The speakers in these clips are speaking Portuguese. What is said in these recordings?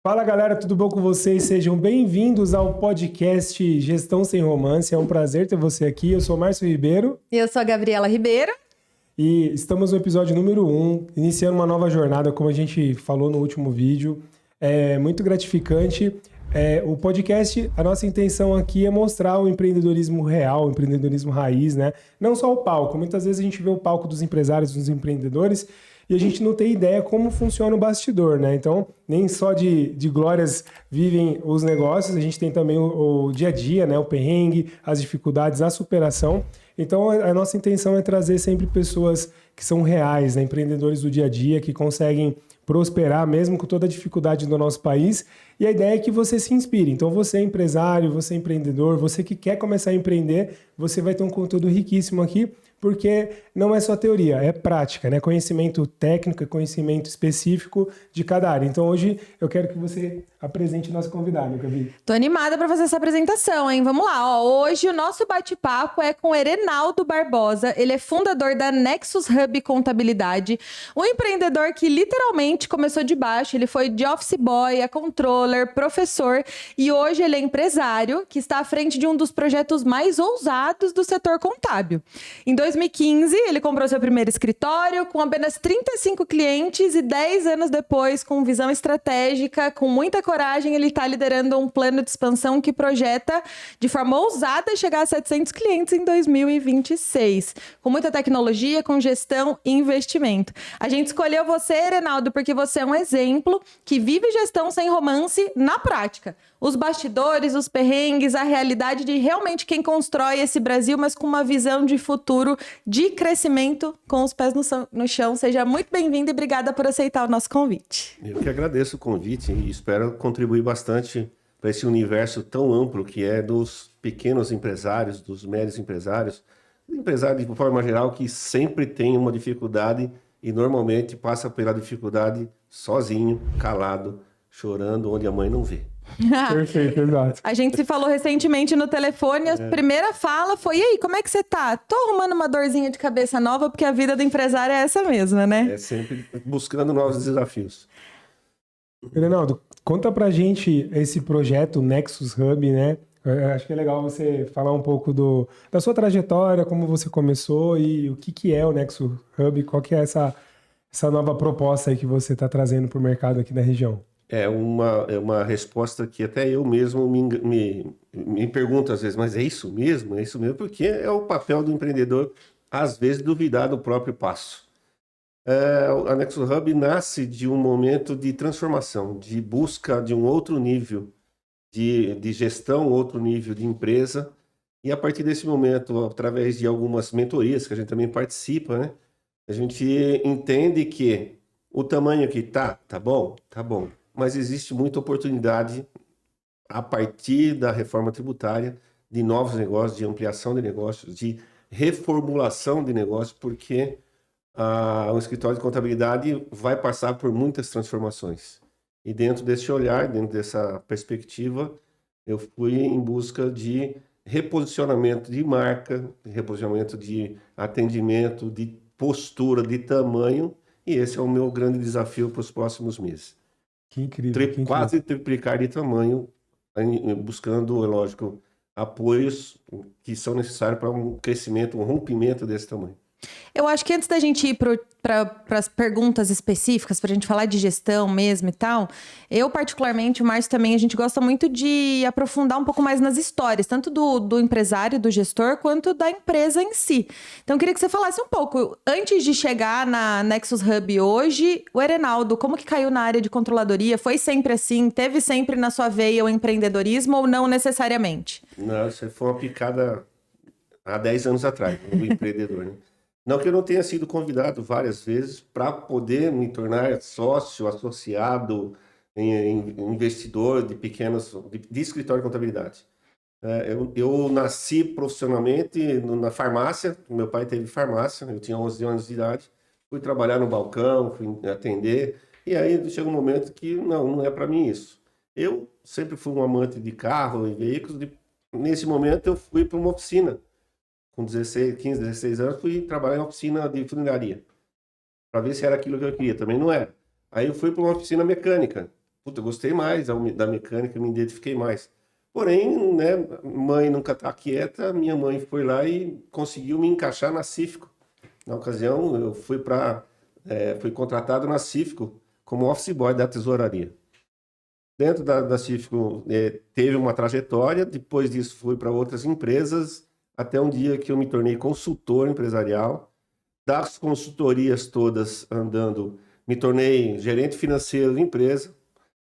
Fala galera, tudo bom com vocês? Sejam bem-vindos ao podcast Gestão Sem Romance. É um prazer ter você aqui. Eu sou o Márcio Ribeiro. E eu sou a Gabriela Ribeiro. E estamos no episódio número 1, iniciando uma nova jornada, como a gente falou no último vídeo. É muito gratificante. O podcast, a nossa intenção aqui é mostrar o empreendedorismo real, o empreendedorismo raiz, né? Não só o palco. Muitas vezes a gente vê o palco dos empresários, dos empreendedores, e a gente não tem ideia como funciona o bastidor, né? Então, nem só de glórias vivem os negócios, a gente tem também o dia a dia, né? O perrengue, as dificuldades, a superação. Então, a nossa intenção é trazer sempre pessoas que são reais, né? Empreendedores do dia a dia, que conseguem prosperar mesmo com toda a dificuldade do nosso país. E a ideia é que você se inspire. Então, você é empresário, você é empreendedor, você que quer começar a empreender, você vai ter um conteúdo riquíssimo aqui, porque não é só teoria, é prática, né? Conhecimento técnico, conhecimento específico de cada área. Então, hoje eu quero que você apresente o nosso convidado, Gabi. Tô animada para fazer essa apresentação, hein? Vamos lá, ó. Hoje o nosso bate-papo é com o Erenaldo Barbosa. Ele é fundador da Nexus Hub Contabilidade, um empreendedor que literalmente começou de baixo. Ele foi de office boy, a controller, professor, e hoje ele é empresário que está à frente de um dos projetos mais ousados do setor contábil. Em 2015, ele comprou seu primeiro escritório com apenas 35 clientes e 10 anos depois, com visão estratégica, com muita coragem, ele está liderando um plano de expansão que projeta de forma ousada chegar a 700 clientes em 2026, com muita tecnologia, com gestão e investimento. A gente escolheu você, Erenaldo, porque você é um exemplo que vive gestão sem romance na prática. Os bastidores, os perrengues, a realidade de realmente quem constrói esse Brasil, mas com uma visão de futuro, de crescimento, com os pés no chão. Seja muito bem-vindo e obrigada por aceitar o nosso convite. Eu que agradeço o convite e espero contribuir bastante para esse universo tão amplo que é dos pequenos empresários, dos médios empresários, empresários de forma geral que sempre tem uma dificuldade e normalmente passa pela dificuldade sozinho, calado, chorando, onde a mãe não vê. Perfeito, exato. A gente se falou recentemente no telefone, a primeira fala foi: e aí, como é que você tá? Tô arrumando uma dorzinha de cabeça nova, porque a vida do empresário é essa mesma, né? É sempre buscando novos desafios. Erenaldo, conta pra gente esse projeto Nexus Hub, né? Eu acho que é legal você falar um pouco da sua trajetória, como você começou e o que é o Nexus Hub, qual que é essa nova proposta aí que você está trazendo para o mercado aqui na região. É uma resposta que até eu mesmo me pergunto às vezes, mas é isso mesmo? É isso mesmo? Porque é o papel do empreendedor, às vezes, duvidar do próprio passo. A Nexus Hub nasce de um momento de transformação, de busca de um outro nível de gestão, outro nível de empresa, e a partir desse momento, através de algumas mentorias que a gente também participa, né, a gente entende que o tamanho que tá bom, mas existe muita oportunidade a partir da reforma tributária de novos negócios, de ampliação de negócios, de reformulação de negócios, porque o escritório de contabilidade vai passar por muitas transformações. E dentro desse olhar, dentro dessa perspectiva, eu fui em busca de reposicionamento de marca, reposicionamento de atendimento, de postura, de tamanho, e esse é o meu grande desafio para os próximos meses. Que incrível. Quase triplicar de tamanho, buscando, é lógico, apoios que são necessários para um crescimento, um rompimento desse tamanho. Eu acho que antes da gente ir para as perguntas específicas, para a gente falar de gestão mesmo e tal, eu particularmente, o Márcio também, a gente gosta muito de aprofundar um pouco mais nas histórias, tanto do empresário, do gestor, quanto da empresa em si. Então, eu queria que você falasse um pouco, antes de chegar na Nexus Hub hoje, o Erenaldo, como que caiu na área de controladoria? Foi sempre assim? Teve sempre na sua veia o empreendedorismo ou não necessariamente? Não, isso foi uma picada há 10 anos atrás, como empreendedor, né? Não que eu não tenha sido convidado várias vezes para poder me tornar sócio, associado, investidor de de escritório de contabilidade. Eu nasci profissionalmente na farmácia, meu pai teve farmácia, eu tinha 11 anos de idade, fui trabalhar no balcão, fui atender, e aí chega um momento que não é para mim isso. Eu sempre fui um amante de carro e veículos, nesse momento eu fui para uma oficina. Com 15, 16 anos, fui trabalhar em oficina de funilaria, para ver se era aquilo que eu queria. Também não era. Aí eu fui para uma oficina mecânica. puta, eu gostei mais da mecânica, me identifiquei mais. Porém, né, mãe nunca tá quieta, minha mãe foi lá e conseguiu me encaixar na Cífico. Na ocasião, eu fui contratado na Cífico como office boy da tesouraria. Dentro da Cífico, teve uma trajetória, depois disso fui para outras empresas, até um dia que eu me tornei consultor empresarial. Das consultorias todas andando, me tornei gerente financeiro de empresa,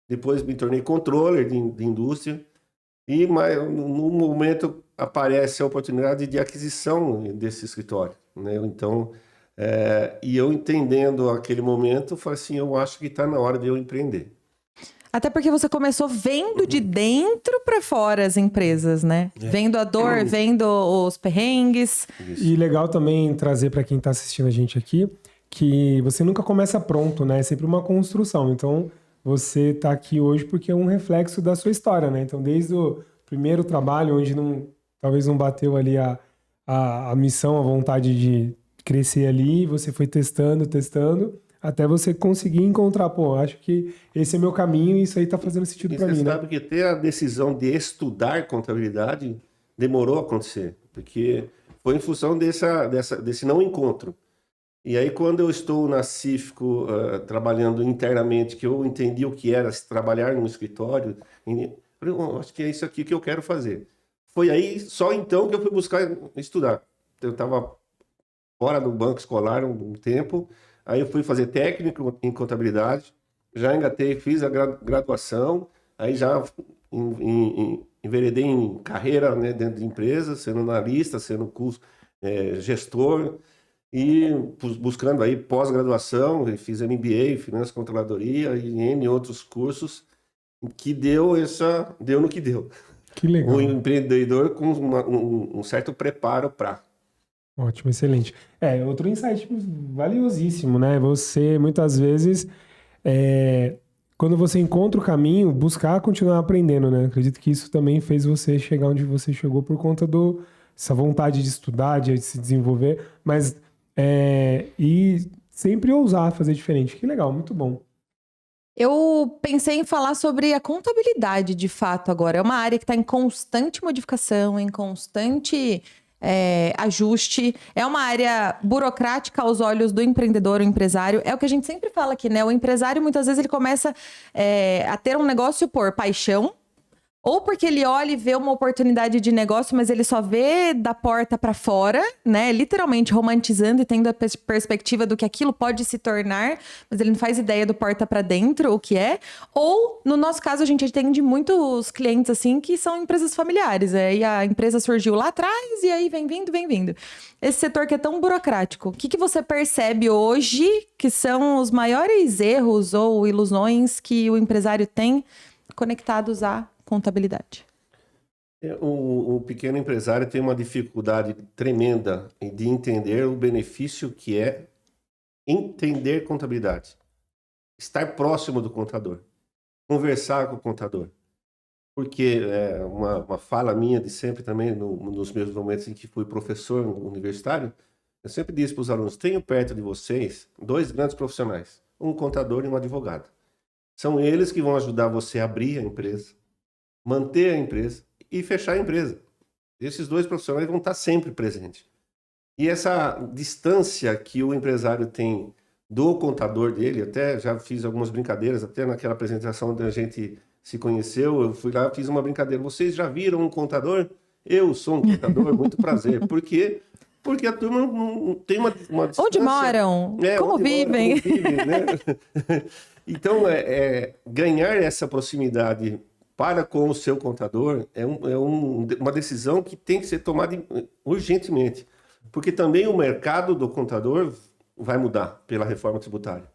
depois me tornei controller de indústria, e no momento aparece a oportunidade de aquisição desse escritório, né? Então, e eu entendendo aquele momento, falei assim, eu acho que está na hora de eu empreender. Até porque você começou vendo de dentro para fora as empresas, né? Vendo a dor, vendo os perrengues. Isso. E legal também trazer para quem está assistindo a gente aqui que você nunca começa pronto, né? É sempre uma construção. Então, você está aqui hoje porque é um reflexo da sua história, né? Então, desde o primeiro trabalho, onde talvez não bateu ali a missão, a vontade de crescer ali, você foi testando, até você conseguir encontrar, pô, acho que esse é meu caminho e isso aí tá fazendo sentido para mim, né? Você sabe que ter a decisão de estudar contabilidade demorou a acontecer, porque foi em função desse não encontro. E aí, quando eu estou na Cífico, trabalhando internamente, que eu entendi o que era trabalhar num escritório, falei, acho que é isso aqui que eu quero fazer. Foi aí, só então, que eu fui buscar estudar. Eu estava fora do banco escolar um tempo, aí eu fui fazer técnico em contabilidade, já engatei, fiz a graduação, aí já enveredei em carreira, né, dentro de empresas, sendo analista, sendo gestor, e buscando aí pós-graduação, fiz MBA, Finanças e Controladoria e N outros cursos, que deu no que deu. Que legal. O empreendedor com um certo preparo para. Ótimo, excelente. Outro insight valiosíssimo, né? Você, muitas vezes, quando você encontra o caminho, buscar continuar aprendendo, né? Acredito que isso também fez você chegar onde você chegou por conta dessa vontade de estudar, de se desenvolver, mas e sempre ousar fazer diferente. Que legal, muito bom. Eu pensei em falar sobre a contabilidade, de fato, agora. É uma área que está em constante modificação, em constante ajuste. É uma área burocrática aos olhos do empreendedor, o empresário. É o que a gente sempre fala aqui, né? O empresário, muitas vezes, ele começa a ter um negócio por paixão, ou porque ele olha e vê uma oportunidade de negócio, mas ele só vê da porta para fora, né? Literalmente romantizando e tendo a perspectiva do que aquilo pode se tornar, mas ele não faz ideia do porta para dentro, o que é. Ou, no nosso caso, a gente atende muitos clientes, assim, que são empresas familiares. E a empresa surgiu lá atrás e aí vem vindo. Esse setor que é tão burocrático, o que você percebe hoje que são os maiores erros ou ilusões que o empresário tem conectados à contabilidade? O pequeno empresário tem uma dificuldade tremenda de entender o benefício que é entender contabilidade. Estar próximo do contador. Conversar com o contador. Porque uma fala minha de sempre também, nos meus momentos em que fui professor universitário, eu sempre disse para os alunos, tenho perto de vocês 2 grandes profissionais, um contador e um advogado. São eles que vão ajudar você a abrir a empresa, manter a empresa e fechar a empresa. Esses 2 profissionais vão estar sempre presentes. E essa distância que o empresário tem do contador dele, até já fiz algumas brincadeiras, até naquela apresentação onde a gente se conheceu, eu fui lá, fiz uma brincadeira. Vocês já viram um contador? Eu sou um contador, muito prazer. Por quê? Porque a turma não tem uma distância. Onde moram? Como vivem? Né? Então, ganhar essa proximidade para com o seu contador é uma decisão que tem que ser tomada urgentemente. Porque também o mercado do contador vai mudar pela reforma tributária.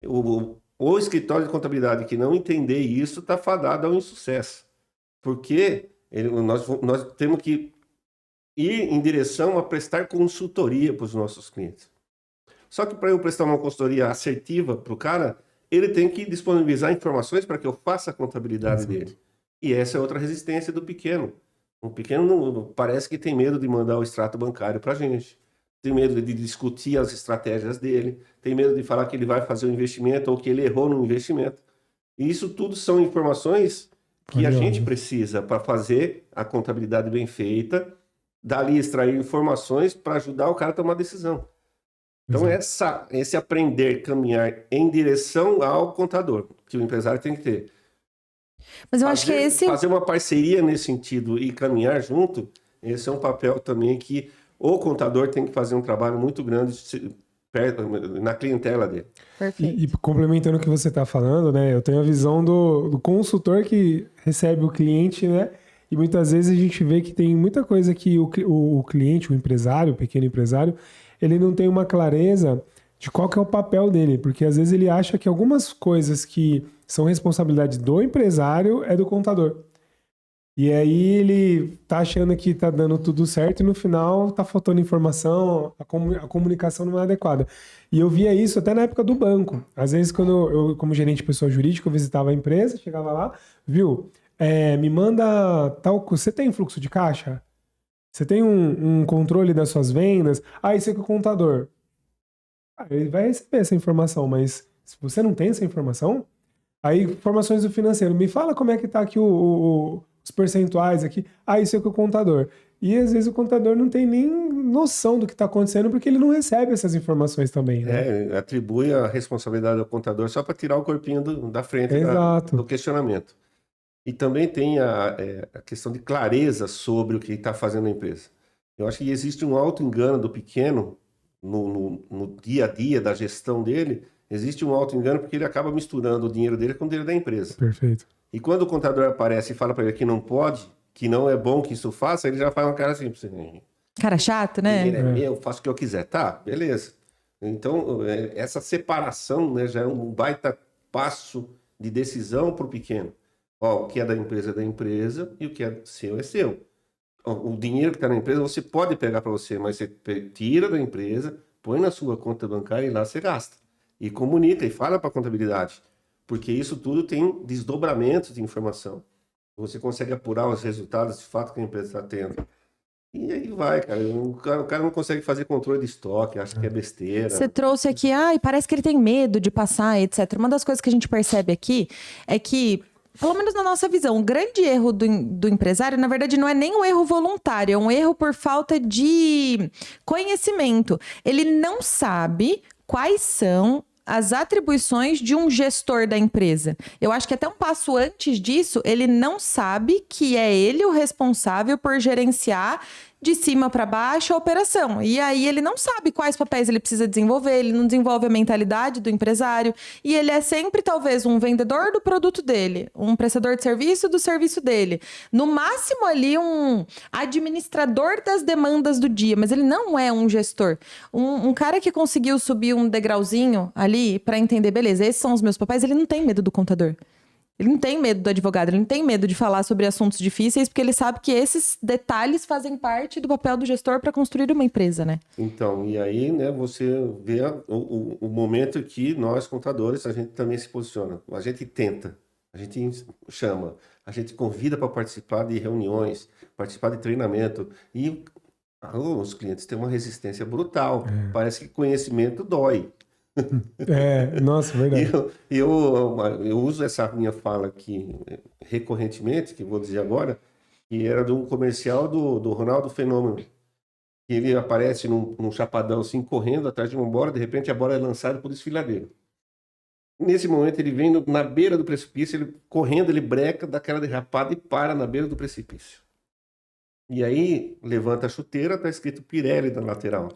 O escritório de contabilidade que não entender isso está fadado ao insucesso. Porque nós temos que ir em direção a prestar consultoria para os nossos clientes. Só que para eu prestar uma consultoria assertiva para o cara, ele tem que disponibilizar informações para que eu faça a contabilidade dele. E essa é outra resistência do pequeno. O pequeno parece que tem medo de mandar o extrato bancário para a gente. Tem medo de discutir as estratégias dele. Tem medo de falar que ele vai fazer um investimento ou que ele errou no investimento. E isso tudo são informações que a Curioso. gente precisa para fazer a contabilidade bem feita, dali extrair informações para ajudar o cara a tomar decisão. Então, esse aprender, caminhar em direção ao contador, que o empresário tem que ter. Mas eu acho que esse... Fazer uma parceria nesse sentido e caminhar junto, esse é um papel também que o contador tem que fazer um trabalho muito grande na clientela dele. Perfeito. E complementando o que você está falando, né? Eu tenho a visão do consultor que recebe o cliente, né? E muitas vezes a gente vê que tem muita coisa que o cliente, o empresário, o pequeno empresário, ele não tem uma clareza de qual que é o papel dele, porque às vezes ele acha que algumas coisas que são responsabilidade do empresário é do contador. E aí ele tá achando que tá dando tudo certo e no final tá faltando informação, a comunicação não é adequada. E eu via isso até na época do banco. Às vezes quando eu como gerente de pessoa jurídica, eu visitava a empresa, chegava lá, viu? Me manda tal... Você tem fluxo de caixa? Você tem um controle das suas vendas? Isso aqui é o contador. Ele vai receber essa informação, mas se você não tem essa informação, aí informações do financeiro. Me fala como é que tá aqui os percentuais aqui. Isso é que é o contador. E às vezes o contador não tem nem noção do que está acontecendo porque ele não recebe essas informações também, né? Atribui a responsabilidade ao contador só para tirar o corpinho da frente do questionamento. E também tem a questão de clareza sobre o que está fazendo a empresa. Eu acho que existe um auto-engano do pequeno no dia a dia da gestão dele. Existe um auto-engano porque ele acaba misturando o dinheiro dele com o dinheiro da empresa. Perfeito. E quando o contador aparece e fala para ele que não pode, que não é bom que isso faça, ele já faz uma cara assim. Cara chato, né? Dinheiro é meu, faço o que eu quiser. Tá, beleza. Então, essa separação, né, já é um baita passo de decisão para o pequeno. O que é da empresa e o que é seu. O dinheiro que está na empresa você pode pegar para você, mas você tira da empresa, põe na sua conta bancária e lá você gasta. E comunica e fala para a contabilidade. Porque isso tudo tem desdobramentos de informação. Você consegue apurar os resultados de fato que a empresa está tendo. E aí vai, cara. O cara não consegue fazer controle de estoque, acha que é besteira. Você trouxe aqui, parece que ele tem medo de passar, etc. Uma das coisas que a gente percebe aqui é que, pelo menos na nossa visão, o grande erro do empresário, na verdade, não é nem um erro voluntário, é um erro por falta de conhecimento. Ele não sabe quais são as atribuições de um gestor da empresa. Eu acho que até um passo antes disso, ele não sabe que é ele o responsável por gerenciar de cima para baixo a operação. E aí ele não sabe quais papéis ele precisa desenvolver, ele não desenvolve a mentalidade do empresário, e ele é sempre talvez um vendedor do produto dele, um prestador de serviço do serviço dele. No máximo ali um administrador das demandas do dia, mas ele não é um gestor. Um cara que conseguiu subir um degrauzinho ali para entender, beleza, esses são os meus papéis, ele não tem medo do contador. Ele não tem medo do advogado, ele não tem medo de falar sobre assuntos difíceis, porque ele sabe que esses detalhes fazem parte do papel do gestor para construir uma empresa, né? Então, e aí, né, você vê o momento que nós, contadores, a gente também se posiciona. A gente tenta, a gente chama, a gente convida para participar de reuniões, participar de treinamento. E os clientes têm uma resistência brutal. Parece que conhecimento dói. Nossa, verdade. Eu uso essa minha fala aqui recorrentemente, que vou dizer agora, que era de um comercial do Ronaldo Fenômeno. Ele aparece num chapadão assim, correndo atrás de uma bola, de repente a bola é lançada por desfiladeiro. Nesse momento ele vem na beira do precipício, ele correndo, ele breca, dá aquela derrapada e para na beira do precipício. E aí levanta a chuteira, está escrito Pirelli na lateral.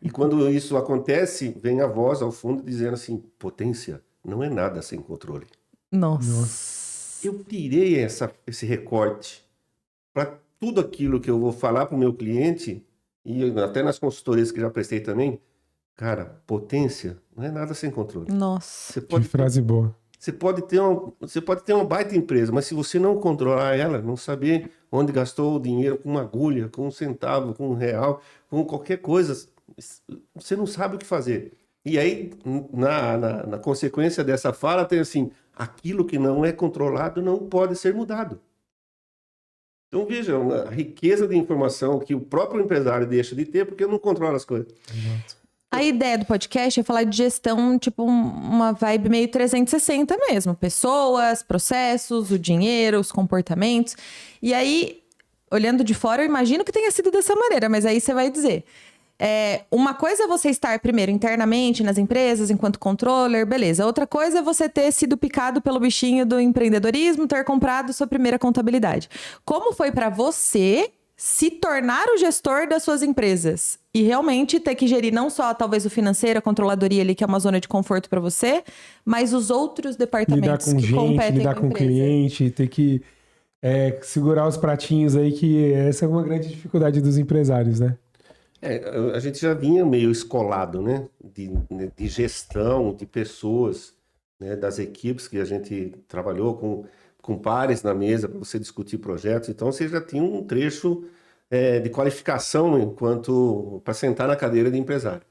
E quando isso acontece, vem a voz ao fundo dizendo assim, potência não é nada sem controle. Nossa. Eu tirei esse recorte para tudo aquilo que eu vou falar para o meu cliente, e até nas consultorias que já prestei também, cara, potência não é nada sem controle. Nossa. Que frase boa. Você pode ter uma baita empresa, mas se você não controlar ela, não saber onde gastou o dinheiro com uma agulha, com um centavo, com um real, com qualquer coisa, você não sabe o que fazer. E aí, na consequência dessa fala, tem assim, aquilo que não é controlado não pode ser mudado. Então, veja, a riqueza de informação que o próprio empresário deixa de ter porque não controla as coisas. Exato. A ideia do podcast é falar de gestão, tipo, uma vibe meio 360 mesmo. Pessoas, processos, o dinheiro, os comportamentos. E aí, olhando de fora, eu imagino que tenha sido dessa maneira, mas aí você vai dizer. Uma coisa é você estar primeiro internamente nas empresas, enquanto controller, beleza. Outra coisa é você ter sido picado pelo bichinho do empreendedorismo, ter comprado sua primeira contabilidade. Como foi para você se tornar o gestor das suas empresas e realmente ter que gerir não só talvez o financeiro, a controladoria ali, que é uma zona de conforto para você, mas os outros departamentos lidar com que gente, competem lidar com a com empresa. cliente, ter que segurar os pratinhos aí, que essa é uma grande dificuldade dos empresários, né? A gente já vinha meio escolado, né? De gestão, de pessoas, né? Das equipes que a gente trabalhou com pares na mesa para você discutir projetos. Então, você já tinha um trecho de qualificação para sentar na cadeira de empresário.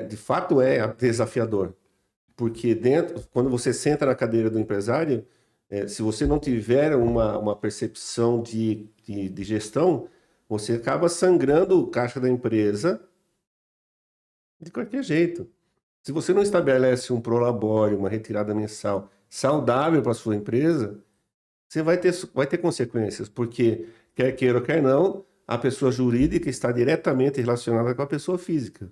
De fato, é desafiador, porque quando você senta na cadeira do empresário, se você não tiver uma percepção de gestão, você acaba sangrando o caixa da empresa de qualquer jeito. Se você não estabelece um prolabore, uma retirada mensal saudável para a sua empresa, você vai ter consequências, porque quer queira ou quer não, a pessoa jurídica está diretamente relacionada com a pessoa física.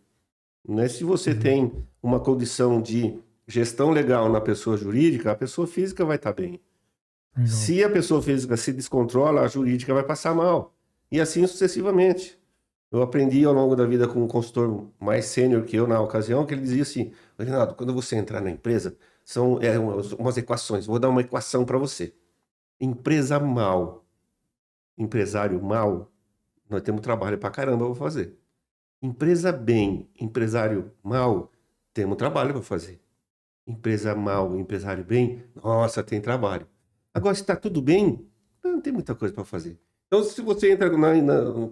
Né? Se você tem uma condição de gestão legal na pessoa jurídica, a pessoa física vai estar bem. Legal. Se a pessoa física se descontrola, a jurídica vai passar mal. E assim sucessivamente. Eu aprendi ao longo da vida com um consultor mais sênior que eu na ocasião, que ele dizia assim: Renato, quando você entrar na empresa, são umas equações. Vou dar uma equação para você. Empresa mal, empresário mal, nós temos trabalho para caramba para fazer. Empresa bem, empresário mal, temos trabalho para fazer. Empresa mal, empresário bem, nossa, tem trabalho. Agora, se está tudo bem, não tem muita coisa para fazer. Então, se você entra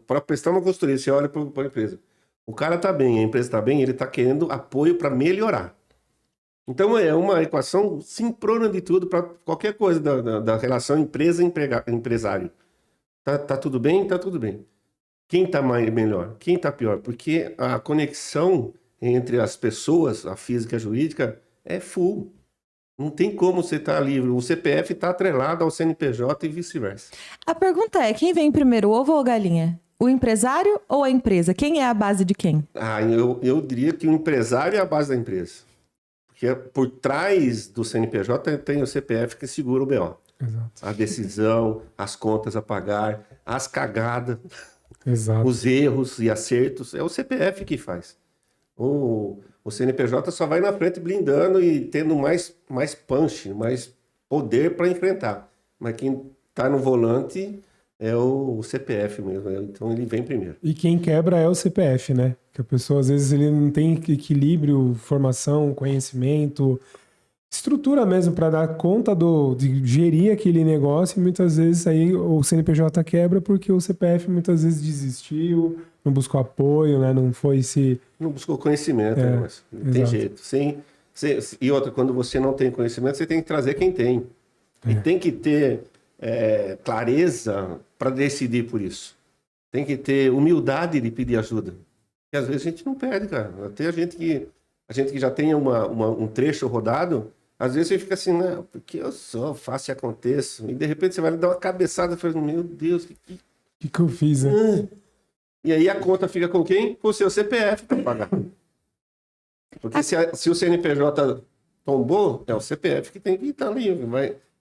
para prestar uma consultoria, você olha para a empresa, o cara está bem, a empresa está bem, ele está querendo apoio para melhorar. Então, é uma equação síncrona de tudo para qualquer coisa da relação empresa-empresário. Tá tudo bem? Está tudo bem. Quem está melhor? Quem está pior? Porque a conexão entre as pessoas, a física e a jurídica, é full. Não tem como você estar livre. O CPF está atrelado ao CNPJ e vice-versa. A pergunta é, quem vem primeiro, ovo ou galinha? O empresário ou a empresa? Quem é a base de quem? Eu diria que o empresário é a base da empresa. Porque por trás do CNPJ tem o CPF que segura o BO. Exato. A decisão, as contas a pagar, as cagadas, Exato. os erros e acertos. É o CPF que faz. O CNPJ só vai na frente blindando e tendo mais punch, mais poder para enfrentar. Mas quem está no volante é o CPF mesmo. Então ele vem primeiro. E quem quebra é o CPF, né? Que a pessoa, às vezes, ele não tem equilíbrio, formação, conhecimento, estrutura mesmo para dar conta de gerir aquele negócio. E muitas vezes aí o CNPJ quebra porque o CPF muitas vezes desistiu, não buscou apoio, né? Não buscou conhecimento, né? Mas não tem jeito. E outra, quando você não tem conhecimento, você tem que trazer quem tem. E tem que ter clareza para decidir por isso. Tem que ter humildade de pedir ajuda. Porque às vezes a gente não pede, cara. Até a gente que já tem um trecho rodado, às vezes você fica assim, não, porque eu sou, faço e aconteço. E de repente você vai dar uma cabeçada e fala, meu Deus, que eu fiz, né? E aí a conta fica com quem? Com o seu CPF para pagar. Porque se o CNPJ tombou, é o CPF que tem que estar livre.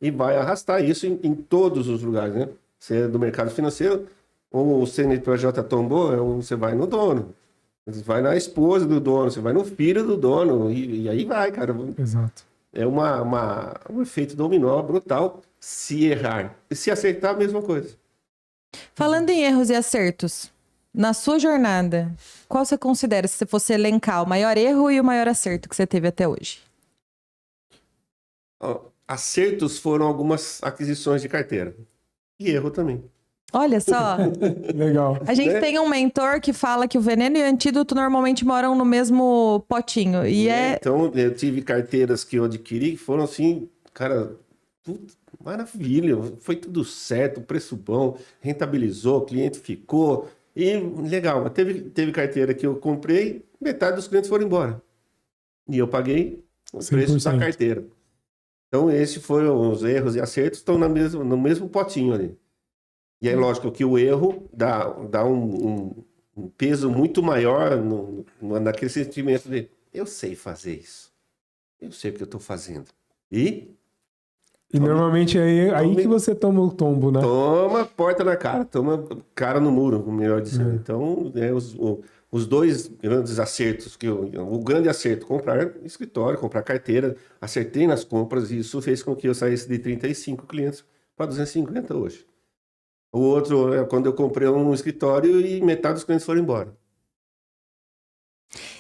E vai arrastar isso em todos os lugares, né? Se é do mercado financeiro, ou o CNPJ tombou, você vai no dono. Você vai na esposa do dono, você vai no filho do dono. E aí vai, cara. Exato. É um efeito dominó brutal se errar. E se acertar, a mesma coisa. Falando em erros e acertos, na sua jornada, qual você considera, se você fosse elencar, o maior erro e o maior acerto que você teve até hoje? Acertos foram algumas aquisições de carteira. E erro também. Olha só. Legal. A gente tem um mentor que fala que o veneno e o antídoto normalmente moram no mesmo potinho. Então, eu tive carteiras que eu adquiri que foram assim, cara, maravilha. Foi tudo certo, preço bom, rentabilizou, o cliente ficou. E legal, mas teve carteira que eu comprei, metade dos clientes foram embora. E eu paguei o preço 100%. da carteira. Então, esses foram os erros e acertos, estão no mesmo potinho ali. E aí, lógico que o erro dá um peso muito maior naquele sentimento de eu sei fazer isso. Eu sei o que eu estou fazendo. E normalmente é aí que você toma o tombo, né? toma porta na cara, toma cara no muro, melhor dizendo. Então, os dois grandes acertos, o grande acerto, comprar escritório, comprar carteira, acertei nas compras e isso fez com que eu saísse de 35 clientes para 250 hoje. O outro é quando eu comprei um escritório e metade dos clientes foram embora.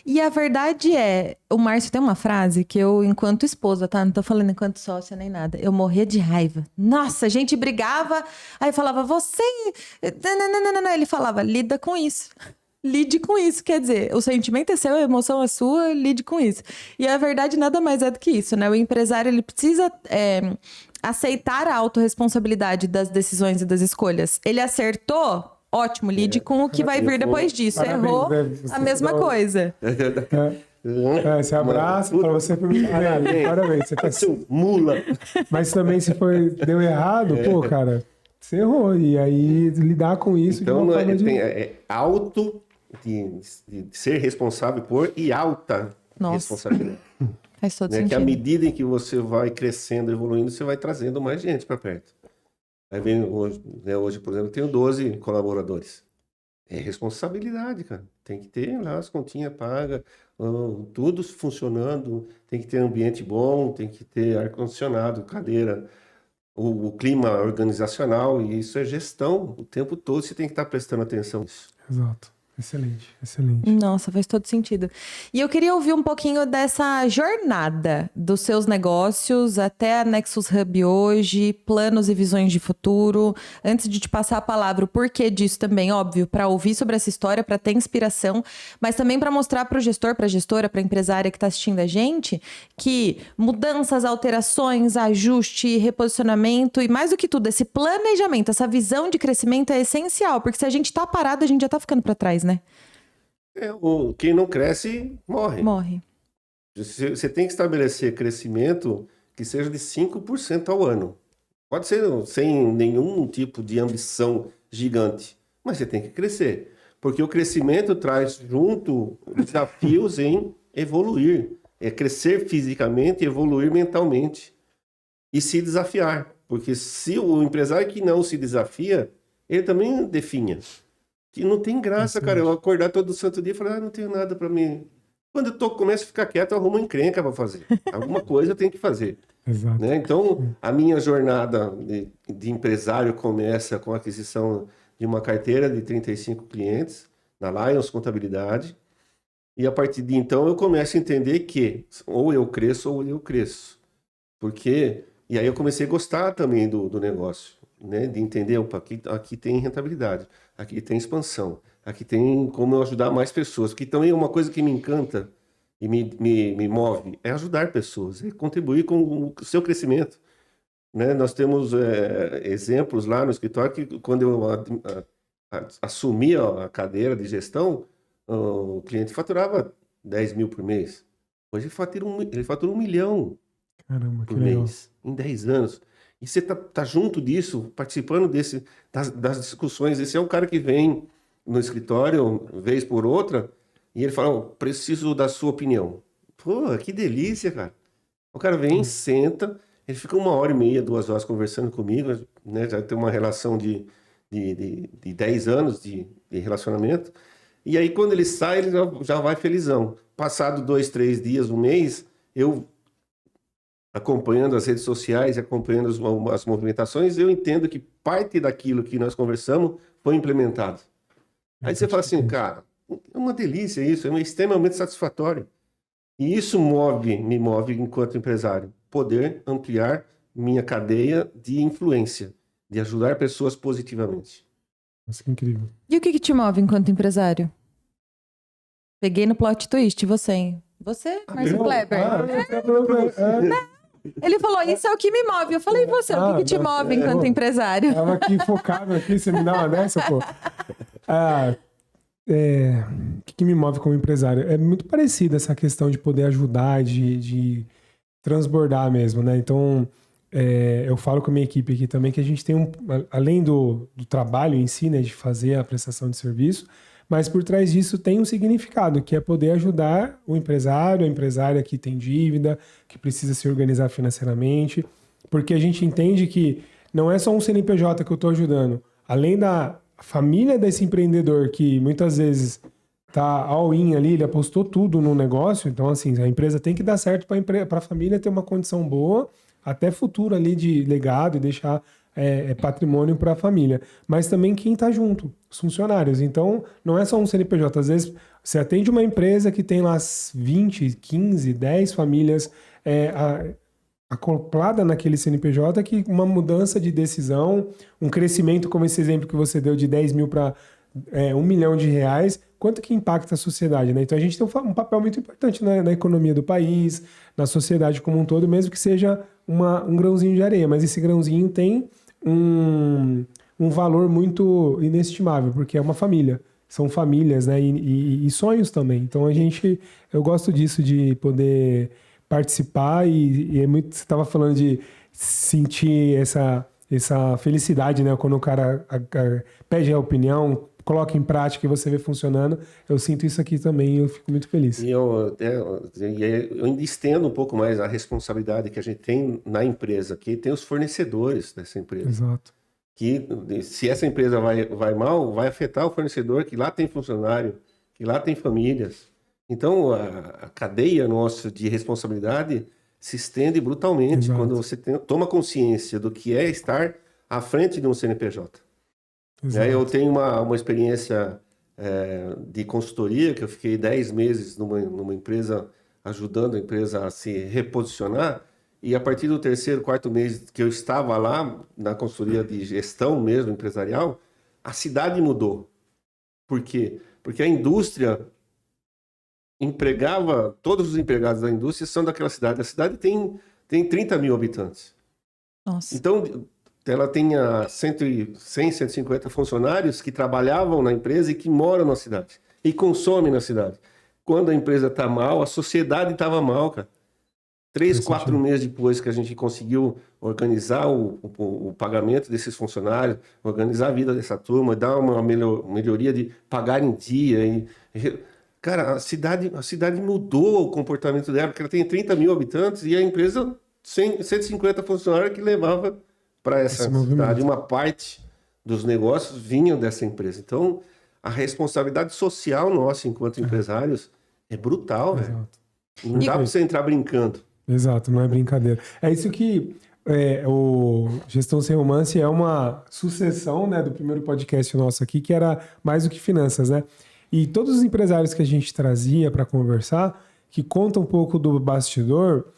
E a verdade é, o Márcio tem uma frase que eu, enquanto esposa, tá? Não tô falando enquanto sócia nem nada. Eu morria de raiva. Nossa, a gente brigava, aí falava, você... Ele falava, lida com isso. Lide com isso. Quer dizer, o sentimento é seu, a emoção é sua, lide com isso. E a verdade nada mais é do que isso, né? O empresário, ele precisa... aceitar a autorresponsabilidade das decisões e das escolhas. Ele acertou? Ótimo, lide com o que vai vir depois disso. Parabéns, errou, né? a mesma coisa. Você abraça para você parabéns, você tá... Mula. Mas também se deu errado, pô, cara, você errou. E aí lidar com isso então, de uma forma alto de ser responsável por e alta responsabilidade. Faz todo Que sentido. à medida em que você vai crescendo, evoluindo, você vai trazendo mais gente para perto. Aí vem hoje, por exemplo, eu tenho 12 colaboradores. É responsabilidade, cara. Tem que ter lá as continhas pagas, tudo funcionando, tem que ter ambiente bom, tem que ter ar-condicionado, cadeira, o clima organizacional, e isso é gestão. O tempo todo você tem que estar prestando atenção nisso. Exato. Excelente, excelente. Nossa, faz todo sentido. E eu queria ouvir um pouquinho dessa jornada dos seus negócios até a Nexus Hub hoje, planos e visões de futuro. Antes de te passar a palavra, o porquê disso também, óbvio, para ouvir sobre essa história, para ter inspiração, mas também para mostrar para o gestor, para a gestora, para a empresária que está assistindo a gente, que mudanças, alterações, ajuste, reposicionamento e mais do que tudo, esse planejamento, essa visão de crescimento é essencial, porque se a gente está parado, a gente já está ficando para trás, né? Quem não cresce, morre. Morre. Você tem que estabelecer crescimento que seja de 5% ao ano. Pode ser sem nenhum tipo de ambição gigante, mas você tem que crescer. Porque o crescimento traz junto desafios em evoluir. É crescer fisicamente e evoluir mentalmente. E se desafiar. Porque se o empresário que não se desafia, ele também definha. Que não tem graça, cara, eu acordar todo santo dia e falar, não tenho nada para mim. Quando eu começo a ficar quieto, eu arrumo uma encrenca para fazer. Alguma coisa eu tenho que fazer. Exato. Né? Então, a minha jornada de empresário começa com a aquisição de uma carteira de 35 clientes na Lions Contabilidade. E a partir de então, eu começo a entender que ou eu cresço ou eu cresço. E aí eu comecei a gostar também do negócio. Né, de entender, opa, aqui tem rentabilidade, aqui tem expansão, aqui tem como eu ajudar mais pessoas, porque também é uma coisa que me encanta e me move, é ajudar pessoas, é contribuir com o seu crescimento. Né? Nós temos exemplos lá no escritório que quando eu assumi a cadeira de gestão, o cliente faturava 10 mil por mês. Hoje ele fatura 1 milhão. Caramba, por mês, em 10 anos. E você tá junto disso, participando das discussões. Esse é o cara que vem no escritório, vez por outra, e ele fala, preciso da sua opinião. Pô, que delícia, cara. O cara vem, senta, ele fica 1h30, 2 horas conversando comigo, né? Já tem uma relação de 10 anos de relacionamento. E aí, quando ele sai, ele já vai felizão. Passado 2, 3 dias, um mês, eu... acompanhando as redes sociais, acompanhando as movimentações, eu entendo que parte daquilo que nós conversamos foi implementado. Aí você fala assim, cara, é uma delícia isso, é extremamente satisfatório. E isso me move enquanto empresário. Poder ampliar minha cadeia de influência, de ajudar pessoas positivamente. Nossa, que incrível. E o que te move enquanto empresário? Peguei no plot twist, você, hein? Você, Márcio Kleber. Ele falou, isso é o que me move. Eu falei, e você, o que te move enquanto empresário? Tava aqui focado aqui, você me dá uma dessa, pô. O que me move como empresário? É muito parecido essa questão de poder ajudar, de transbordar mesmo, né? Então, eu falo com a minha equipe aqui também que a gente tem além do trabalho em si, né, de fazer a prestação de serviço, mas por trás disso tem um significado, que é poder ajudar o empresário, a empresária que tem dívida, que precisa se organizar financeiramente, porque a gente entende que não é só um CNPJ que eu estou ajudando, além da família desse empreendedor que muitas vezes tá all-in ali, ele apostou tudo no negócio, então assim, a empresa tem que dar certo para a família ter uma condição boa, até futuro ali de legado e deixar patrimônio para a família. Mas também quem está junto, os funcionários. Então, não é só um CNPJ. Às vezes, você atende uma empresa que tem lá 20, 15, 10 famílias acoplada naquele CNPJ, que uma mudança de decisão, um crescimento como esse exemplo que você deu de 10 mil para 1 milhão de reais, quanto que impacta a sociedade, né? Então a gente tem um papel muito importante na economia do país, na sociedade como um todo, mesmo que seja um grãozinho de areia, mas esse grãozinho tem um valor muito inestimável, porque é uma família, são famílias, né? E sonhos também. Então eu gosto disso, de poder participar e é muito, você estava falando de sentir essa felicidade, né? Quando o cara pede a opinião, coloca em prática e você vê funcionando, eu sinto isso aqui também e eu fico muito feliz. E eu ainda estendo um pouco mais a responsabilidade que a gente tem na empresa, que tem os fornecedores dessa empresa. Exato. Que se essa empresa vai mal, vai afetar o fornecedor, que lá tem funcionário, que lá tem famílias. Então, a cadeia nossa de responsabilidade se estende brutalmente. Exato. Quando você toma consciência do que é estar à frente de um CNPJ. Eu tenho uma experiência de consultoria, que eu fiquei 10 meses numa empresa, ajudando a empresa a se reposicionar, e a partir do 3º, 4º mês que eu estava lá, na consultoria de gestão mesmo, empresarial, a cidade mudou. Por quê? Porque a indústria empregava, todos os empregados da indústria são daquela cidade. A cidade tem 30 mil habitantes. Nossa. Então, ela tem 100, 150 funcionários que trabalhavam na empresa e que moram na cidade. E consomem na cidade. Quando a empresa está mal, a sociedade estava mal, cara. 3, 4 meses depois que a gente conseguiu organizar o pagamento desses funcionários, organizar a vida dessa turma, dar uma melhoria de pagar em dia. Cara, a cidade mudou o comportamento dela, porque ela tem 30 mil habitantes e a empresa 150 funcionários que levava para essa cidade. Uma parte dos negócios vinham dessa empresa. Então, a responsabilidade social nossa enquanto empresários é brutal, velho. Não dá para você entrar brincando. Exato, não é brincadeira. É isso que o Gestão Sem Romance é uma sucessão, né, do primeiro podcast nosso aqui, que era mais do que finanças, né? E todos os empresários que a gente trazia para conversar, que contam um pouco do bastidor,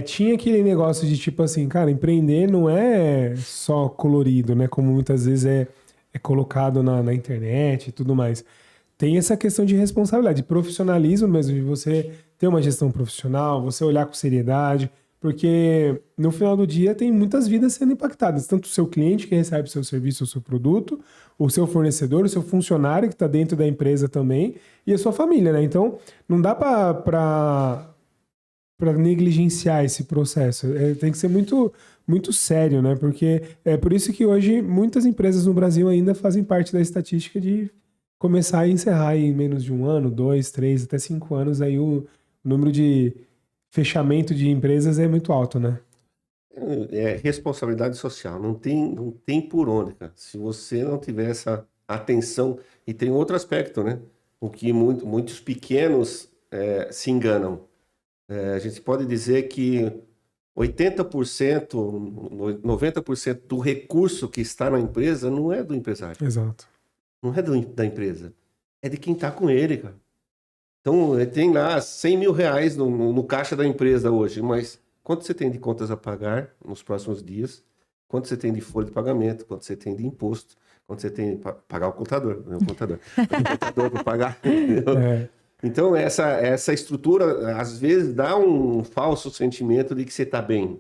tinha aquele negócio de tipo assim, cara, empreender não é só colorido, né? Como muitas vezes é colocado na internet e tudo mais. Tem essa questão de responsabilidade, de profissionalismo mesmo, de você ter uma gestão profissional, você olhar com seriedade, porque no final do dia tem muitas vidas sendo impactadas, tanto o seu cliente que recebe o seu serviço, o seu produto, o seu fornecedor, o seu funcionário que está dentro da empresa também, e a sua família, né? Então, não dá para negligenciar esse processo. Tem que ser muito, muito sério, né? Porque é por isso que hoje muitas empresas no Brasil ainda fazem parte da estatística de começar e encerrar em menos de 1 ano, 2, 3, até 5 anos, aí o número de fechamento de empresas é muito alto, né? É responsabilidade social, não tem por onde, cara. Se você não tiver essa atenção, e tem outro aspecto, né? O que muitos pequenos se enganam. A gente pode dizer que 80%, 90% do recurso que está na empresa não é do empresário. Exato. Não é da empresa. É de quem está com ele, cara. Então, tem lá 100 mil reais no caixa da empresa hoje, mas quanto você tem de contas a pagar nos próximos dias? Quanto você tem de folha de pagamento? Quanto você tem de imposto? Quanto você tem para pagar o contador? Não é o contador. O contador para pagar. Então, essa estrutura, às vezes, dá um falso sentimento de que você está bem.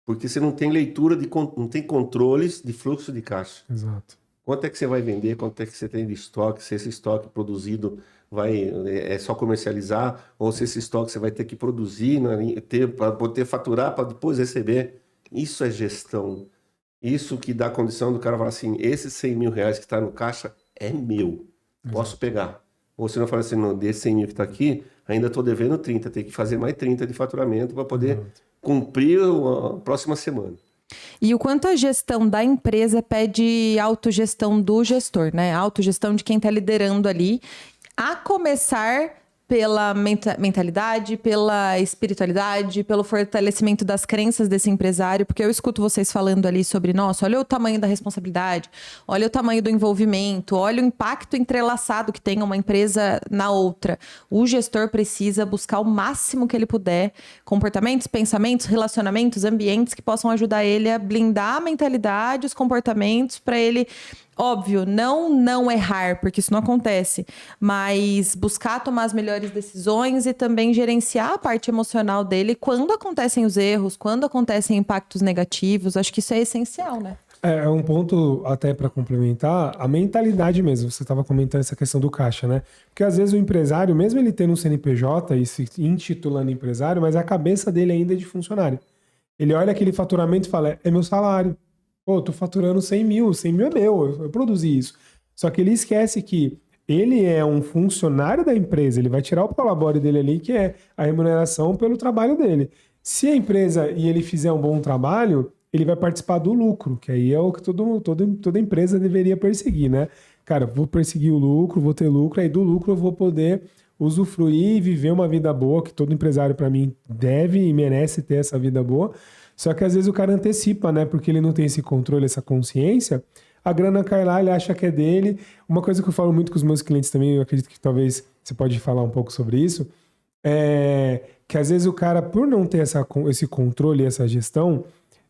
Porque você não tem leitura, não tem controles de fluxo de caixa. Exato. Quanto é que você vai vender? Quanto é que você tem de estoque? Se esse estoque produzido é só comercializar, ou se esse estoque você vai ter que produzir, para poder faturar, para depois receber. Isso é gestão. Isso que dá a condição do cara falar assim, esses 100 mil reais que está no caixa é meu, posso pegar. Ou se não fala assim, não, desse 100 mil que está aqui, ainda estou devendo 30, tem que fazer mais 30 de faturamento para poder cumprir a próxima semana. E o quanto a gestão da empresa pede autogestão do gestor, né? Autogestão de quem está liderando ali, a começar pela mentalidade, pela espiritualidade, pelo fortalecimento das crenças desse empresário, porque eu escuto vocês falando ali sobre, nossa, olha o tamanho da responsabilidade, olha o tamanho do envolvimento, olha o impacto entrelaçado que tem uma empresa na outra. O gestor precisa buscar o máximo que ele puder, comportamentos, pensamentos, relacionamentos, ambientes que possam ajudar ele a blindar a mentalidade, os comportamentos, para ele... Óbvio, não errar, porque isso não acontece, mas buscar tomar as melhores decisões e também gerenciar a parte emocional dele quando acontecem os erros, quando acontecem impactos negativos. Acho que isso é essencial, né? É um ponto, até para complementar, a mentalidade mesmo. Você estava comentando essa questão do caixa, né? Porque às vezes o empresário, mesmo ele tendo um CNPJ e se intitulando empresário, mas a cabeça dele ainda é de funcionário. Ele olha aquele faturamento e fala, é meu salário. Pô, tô faturando 100 mil é meu, eu produzi isso. Só que ele esquece que ele é um funcionário da empresa, ele vai tirar o prolabore dele ali, que é a remuneração pelo trabalho dele. Se a empresa e ele fizer um bom trabalho, ele vai participar do lucro, que aí é o que toda empresa deveria perseguir, né? Cara, vou perseguir o lucro, vou ter lucro, aí do lucro eu vou poder usufruir e viver uma vida boa, que todo empresário, para mim, deve e merece ter essa vida boa. Só que às vezes o cara antecipa, né? Porque ele não tem esse controle, essa consciência. A grana cai lá, ele acha que é dele. Uma coisa que eu falo muito com os meus clientes também, eu acredito que talvez você pode falar um pouco sobre isso, é que às vezes o cara, por não ter esse controle, essa gestão,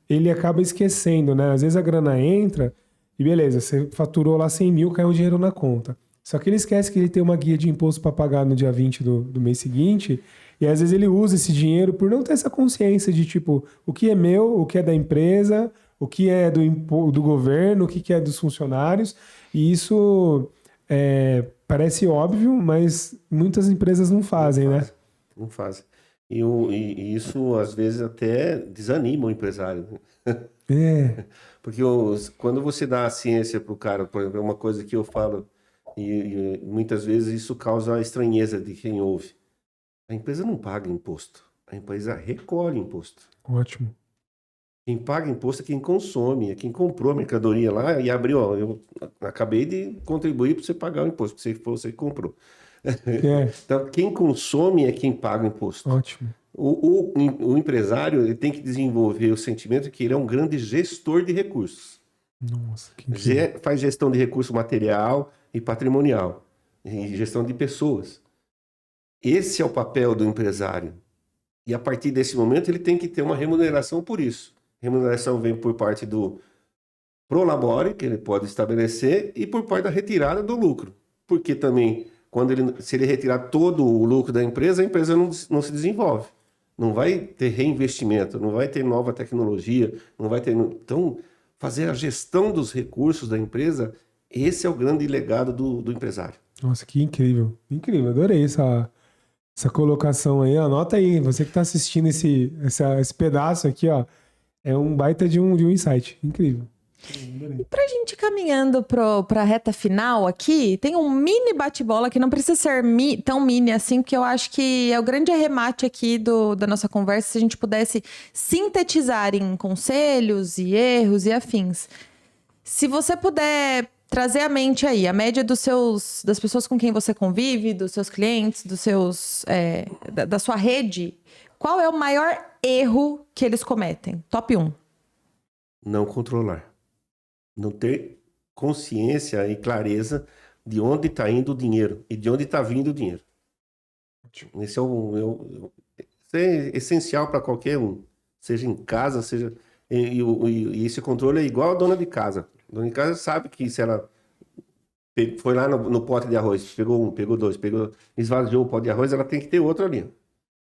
ele acaba esquecendo, né? Às vezes a grana entra e beleza, você faturou lá 100 mil, caiu o dinheiro na conta. Só que ele esquece que ele tem uma guia de imposto para pagar no dia 20 do mês seguinte. E às vezes ele usa esse dinheiro por não ter essa consciência de tipo, o que é meu, o que é da empresa, o que é do governo, o que é dos funcionários. E isso parece óbvio, mas muitas empresas não fazem, né? Não fazem. E isso às vezes até desanima o empresário. Porque quando você dá a ciência para o cara, por exemplo, é uma coisa que eu falo, e muitas vezes isso causa a estranheza de quem ouve. A empresa não paga imposto, a empresa recolhe imposto. Ótimo. Quem paga imposto é quem consome, é quem comprou a mercadoria lá e abriu, ó, eu acabei de contribuir para você pagar o imposto, porque foi você que comprou. Então, quem consome é quem paga o imposto. Ótimo. O empresário ele tem que desenvolver o sentimento que ele é um grande gestor de recursos. Nossa, que incrível. Faz gestão de recurso material e patrimonial, e gestão de pessoas. Esse é o papel do empresário. E a partir desse momento ele tem que ter uma remuneração por isso. A remuneração vem por parte do prolabore, que ele pode estabelecer, e por parte da retirada do lucro. Porque também, se ele retirar todo o lucro da empresa, a empresa não se desenvolve. Não vai ter reinvestimento, não vai ter nova tecnologia, não vai ter... Então, fazer a gestão dos recursos da empresa, esse é o grande legado do empresário. Nossa, que incrível. Incrível, adorei essa colocação aí. Anota aí, você que está assistindo esse pedaço aqui, ó, é um baita de um insight. Incrível. E pra gente ir caminhando pra reta final aqui, tem um mini bate-bola que não precisa ser tão mini assim, porque eu acho que é o grande arremate aqui da nossa conversa, se a gente pudesse sintetizar em conselhos e erros e afins. Se você puder trazer à mente aí a média das pessoas com quem você convive, dos seus clientes, da sua rede, qual é o maior erro que eles cometem? Top 1. Não controlar. Não ter consciência e clareza de onde está indo o dinheiro e de onde está vindo o dinheiro. Esse é essencial para qualquer um, seja em casa, seja... E esse controle é igual a dona de casa. A dona de casa sabe que se ela foi lá no pote de arroz, pegou um, pegou dois, esvaziou o pote de arroz, ela tem que ter outro ali.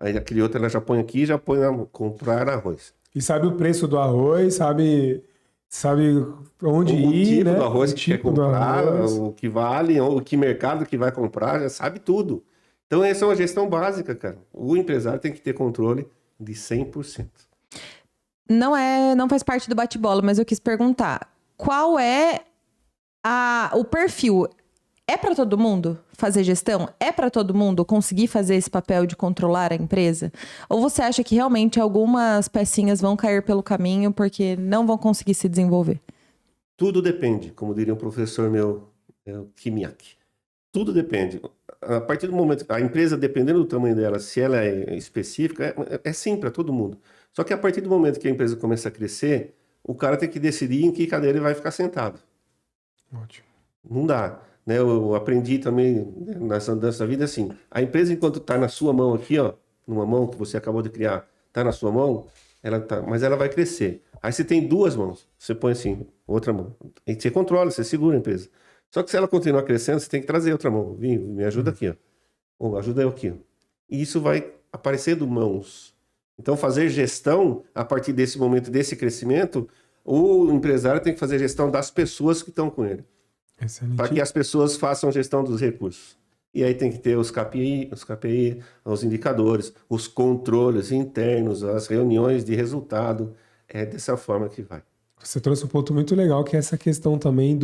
Aí aquele outro ela já põe aqui, já põe lá, comprar arroz. E sabe o preço do arroz, sabe sabe onde O ir, tipo né? do arroz O que quer tipo do comprar, arroz. o que vale, o que mercado que vai comprar, já sabe tudo. Então, essa é uma gestão básica, cara. O empresário tem que ter controle de 100%. Não faz parte do bate-bola, mas eu quis perguntar. Qual é o perfil? É para todo mundo fazer gestão? É para todo mundo conseguir fazer esse papel de controlar a empresa? Ou você acha que realmente algumas pecinhas vão cair pelo caminho porque não vão conseguir se desenvolver? Tudo depende, como diria um professor meu, o Kimiak. Tudo depende. A partir do momento, a empresa, dependendo do tamanho dela, se ela é específica, é sim para todo mundo. Só que a partir do momento que a empresa começa a crescer, o cara tem que decidir em que cadeira ele vai ficar sentado. Ótimo. Não dá. Né? Eu aprendi também né, nessa andança da vida assim. A empresa, enquanto está na sua mão aqui, ó, numa mão que você acabou de criar, está na sua mão, mas ela vai crescer. Aí você tem duas mãos, você põe assim, outra mão. E você controla, você segura a empresa. Só que se ela continuar crescendo, você tem que trazer outra mão. Vim, me ajuda aqui, ó. Ou ajuda eu aqui, ó. E isso vai aparecendo mãos. Então, fazer gestão, a partir desse momento, desse crescimento, o empresário tem que fazer gestão das pessoas que estão com ele. Excelente. Para que as pessoas façam gestão dos recursos. E aí tem que ter os KPI, os indicadores, os controles internos, as reuniões de resultado. É dessa forma que vai. Você trouxe um ponto muito legal, que é essa questão também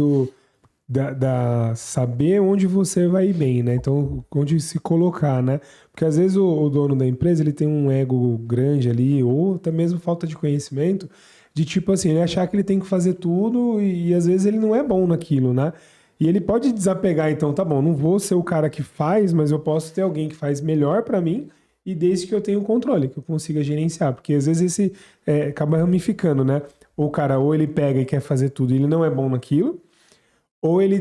da saber onde você vai ir bem, né? Então, onde se colocar, né? Porque às vezes o dono da empresa, ele tem um ego grande ali, ou até mesmo falta de conhecimento, de tipo assim, ele achar que ele tem que fazer tudo e às vezes ele não é bom naquilo, né? E ele pode desapegar, então, tá bom, não vou ser o cara que faz, mas eu posso ter alguém que faz melhor para mim, e desde que eu tenha o controle, que eu consiga gerenciar. Porque às vezes esse acaba ramificando, né? O cara, ou ele pega e quer fazer tudo e ele não é bom naquilo, ou ele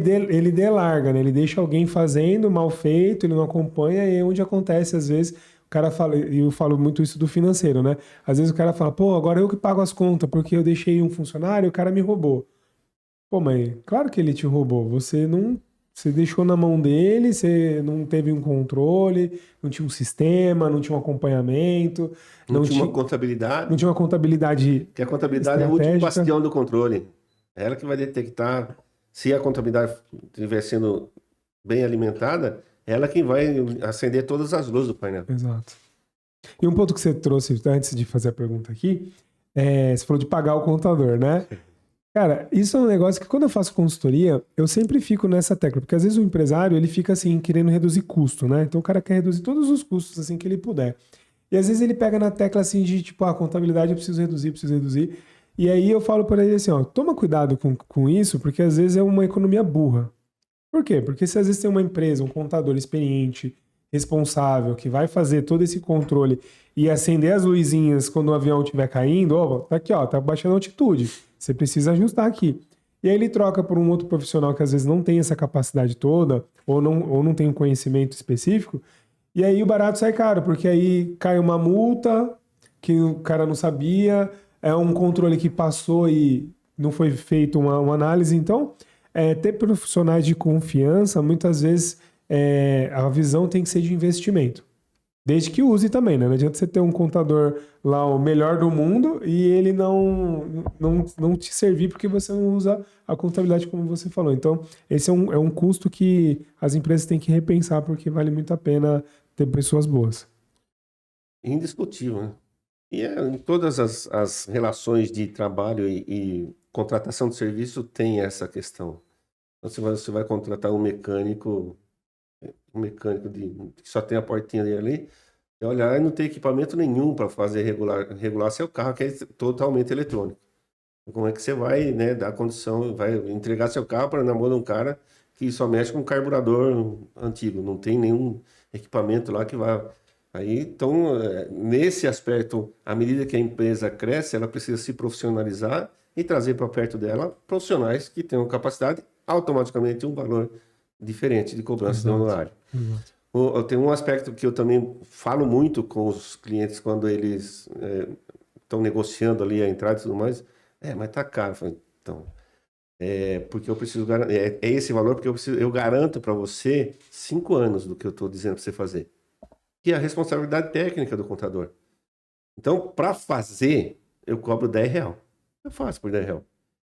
delarga, né? Ele deixa alguém fazendo mal feito, ele não acompanha, e é onde acontece, às vezes, o cara fala, e eu falo muito isso do financeiro, né? Às vezes o cara fala, pô, agora eu que pago as contas, porque eu deixei um funcionário e o cara me roubou. Pô, mas claro que ele te roubou. Você deixou na mão dele, você não teve um controle, não tinha um sistema, não tinha um acompanhamento, Não tinha uma contabilidade. não tinha uma contabilidade Que a contabilidade é o último estratégica. bastião do controle. É ela que vai detectar se a contabilidade estiver sendo bem alimentada, ela quem vai acender todas as luzes do painel. Exato. E um ponto que você trouxe antes de fazer a pergunta aqui, você falou de pagar o contador, né? Cara, isso é um negócio que quando eu faço consultoria, eu sempre fico nessa tecla, porque às vezes o empresário, ele fica assim, querendo reduzir custo, né? Então o cara quer reduzir todos os custos assim que ele puder. E às vezes ele pega na tecla assim de tipo, a contabilidade eu preciso reduzir. E aí eu falo para ele assim, ó, toma cuidado com isso, porque às vezes é uma economia burra. Por quê? Porque se às vezes tem uma empresa, um contador experiente, responsável, que vai fazer todo esse controle e acender as luzinhas quando o avião estiver caindo, ó, tá aqui, ó, tá baixando a altitude. Você precisa ajustar aqui. E aí ele troca por um outro profissional que às vezes não tem essa capacidade toda, ou não tem um conhecimento específico, e aí o barato sai caro, porque aí cai uma multa que o cara não sabia, é um controle que passou e não foi feito uma análise. Então, ter profissionais de confiança, muitas vezes a visão tem que ser de investimento. Desde que use também, né? Não adianta você ter um contador lá, o melhor do mundo, e ele não te servir porque você não usa a contabilidade como você falou. Então, esse é um custo que as empresas têm que repensar, porque vale muito a pena ter pessoas boas. Indiscutível, né? E em todas as relações de trabalho e contratação de serviço tem essa questão. Então, você vai contratar um mecânico que só tem a portinha dele ali, e olhar e não tem equipamento nenhum para fazer regular seu carro, que é totalmente eletrônico. Como é que você vai, né, dar condição, vai entregar seu carro na mão de um cara que só mexe com carburador antigo, não tem nenhum equipamento lá que vá. Aí, então, nesse aspecto, à medida que a empresa cresce, ela precisa se profissionalizar e trazer para perto dela profissionais que tenham capacidade, automaticamente um valor diferente de cobrança de honorário. Tem um aspecto que eu também falo muito com os clientes quando eles estão negociando ali a entrada e tudo mais. Mas tá caro. Eu falei, então, porque eu preciso garantir. É esse valor porque eu garanto para você 5 anos do que eu estou dizendo para você fazer. Que é a responsabilidade técnica do contador. Então, para fazer, eu cobro R$10. Eu faço por R$10.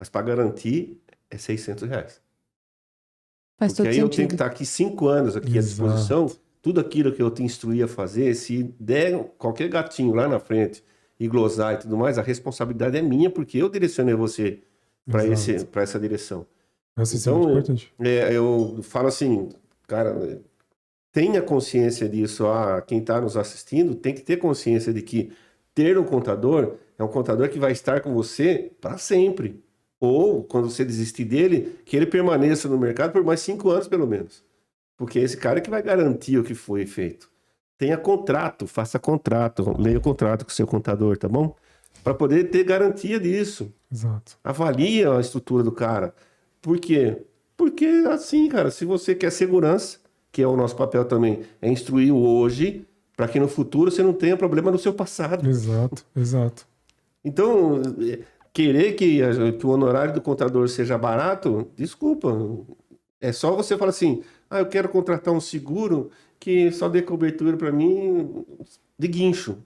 Mas para garantir é R$600. Faz Porque todo aí eu tenho sentido. que estar aqui 5 anos aqui à Exato. disposição. Tudo aquilo que eu te instruí a fazer, se der qualquer gatinho lá na frente e glosar e tudo mais, a responsabilidade é minha, porque eu direcionei você para Exato. essa direção. Nossa, isso é muito importante. Eu falo assim, cara, tenha consciência disso. Quem está nos assistindo tem que ter consciência de que ter um contador é um contador que vai estar com você para sempre. Ou, quando você desistir dele, que ele permaneça no mercado por mais 5 anos, pelo menos. Porque esse cara é que vai garantir o que foi feito. Tenha contrato, faça contrato, leia o contrato com o seu contador, tá bom? Para poder ter garantia disso. Exato. Avalie a estrutura do cara. Por quê? Porque assim, cara, se você quer segurança, que é o nosso papel também, é instruir o hoje, para que no futuro você não tenha problema no seu passado. Exato, exato. Então, querer que o honorário do contador seja barato, desculpa. É só você falar assim, eu quero contratar um seguro que só dê cobertura para mim de guincho.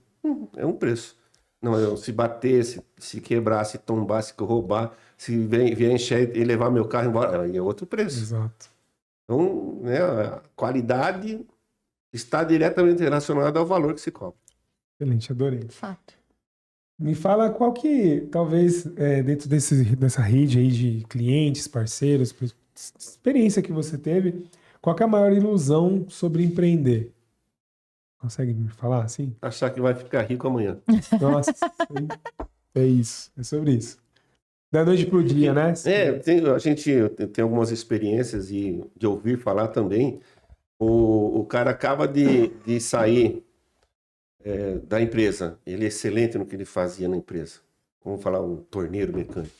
É um preço. Não, se bater, se quebrar, se tombar, se roubar, se vier encher e levar meu carro embora, aí é outro preço. Exato. Então, né, a qualidade está diretamente relacionada ao valor que se cobra. Excelente, adorei. Fato. Me fala qual que, talvez, dentro dessa rede aí de clientes, parceiros, experiência que você teve, qual que é a maior ilusão sobre empreender? Consegue me falar assim? Achar que vai ficar rico amanhã. Nossa, é isso, é sobre isso. Da noite pro dia, né? A gente tem algumas experiências e de ouvir falar também. O cara acaba de sair da empresa. Ele é excelente no que ele fazia na empresa. Vamos falar, um torneiro mecânico.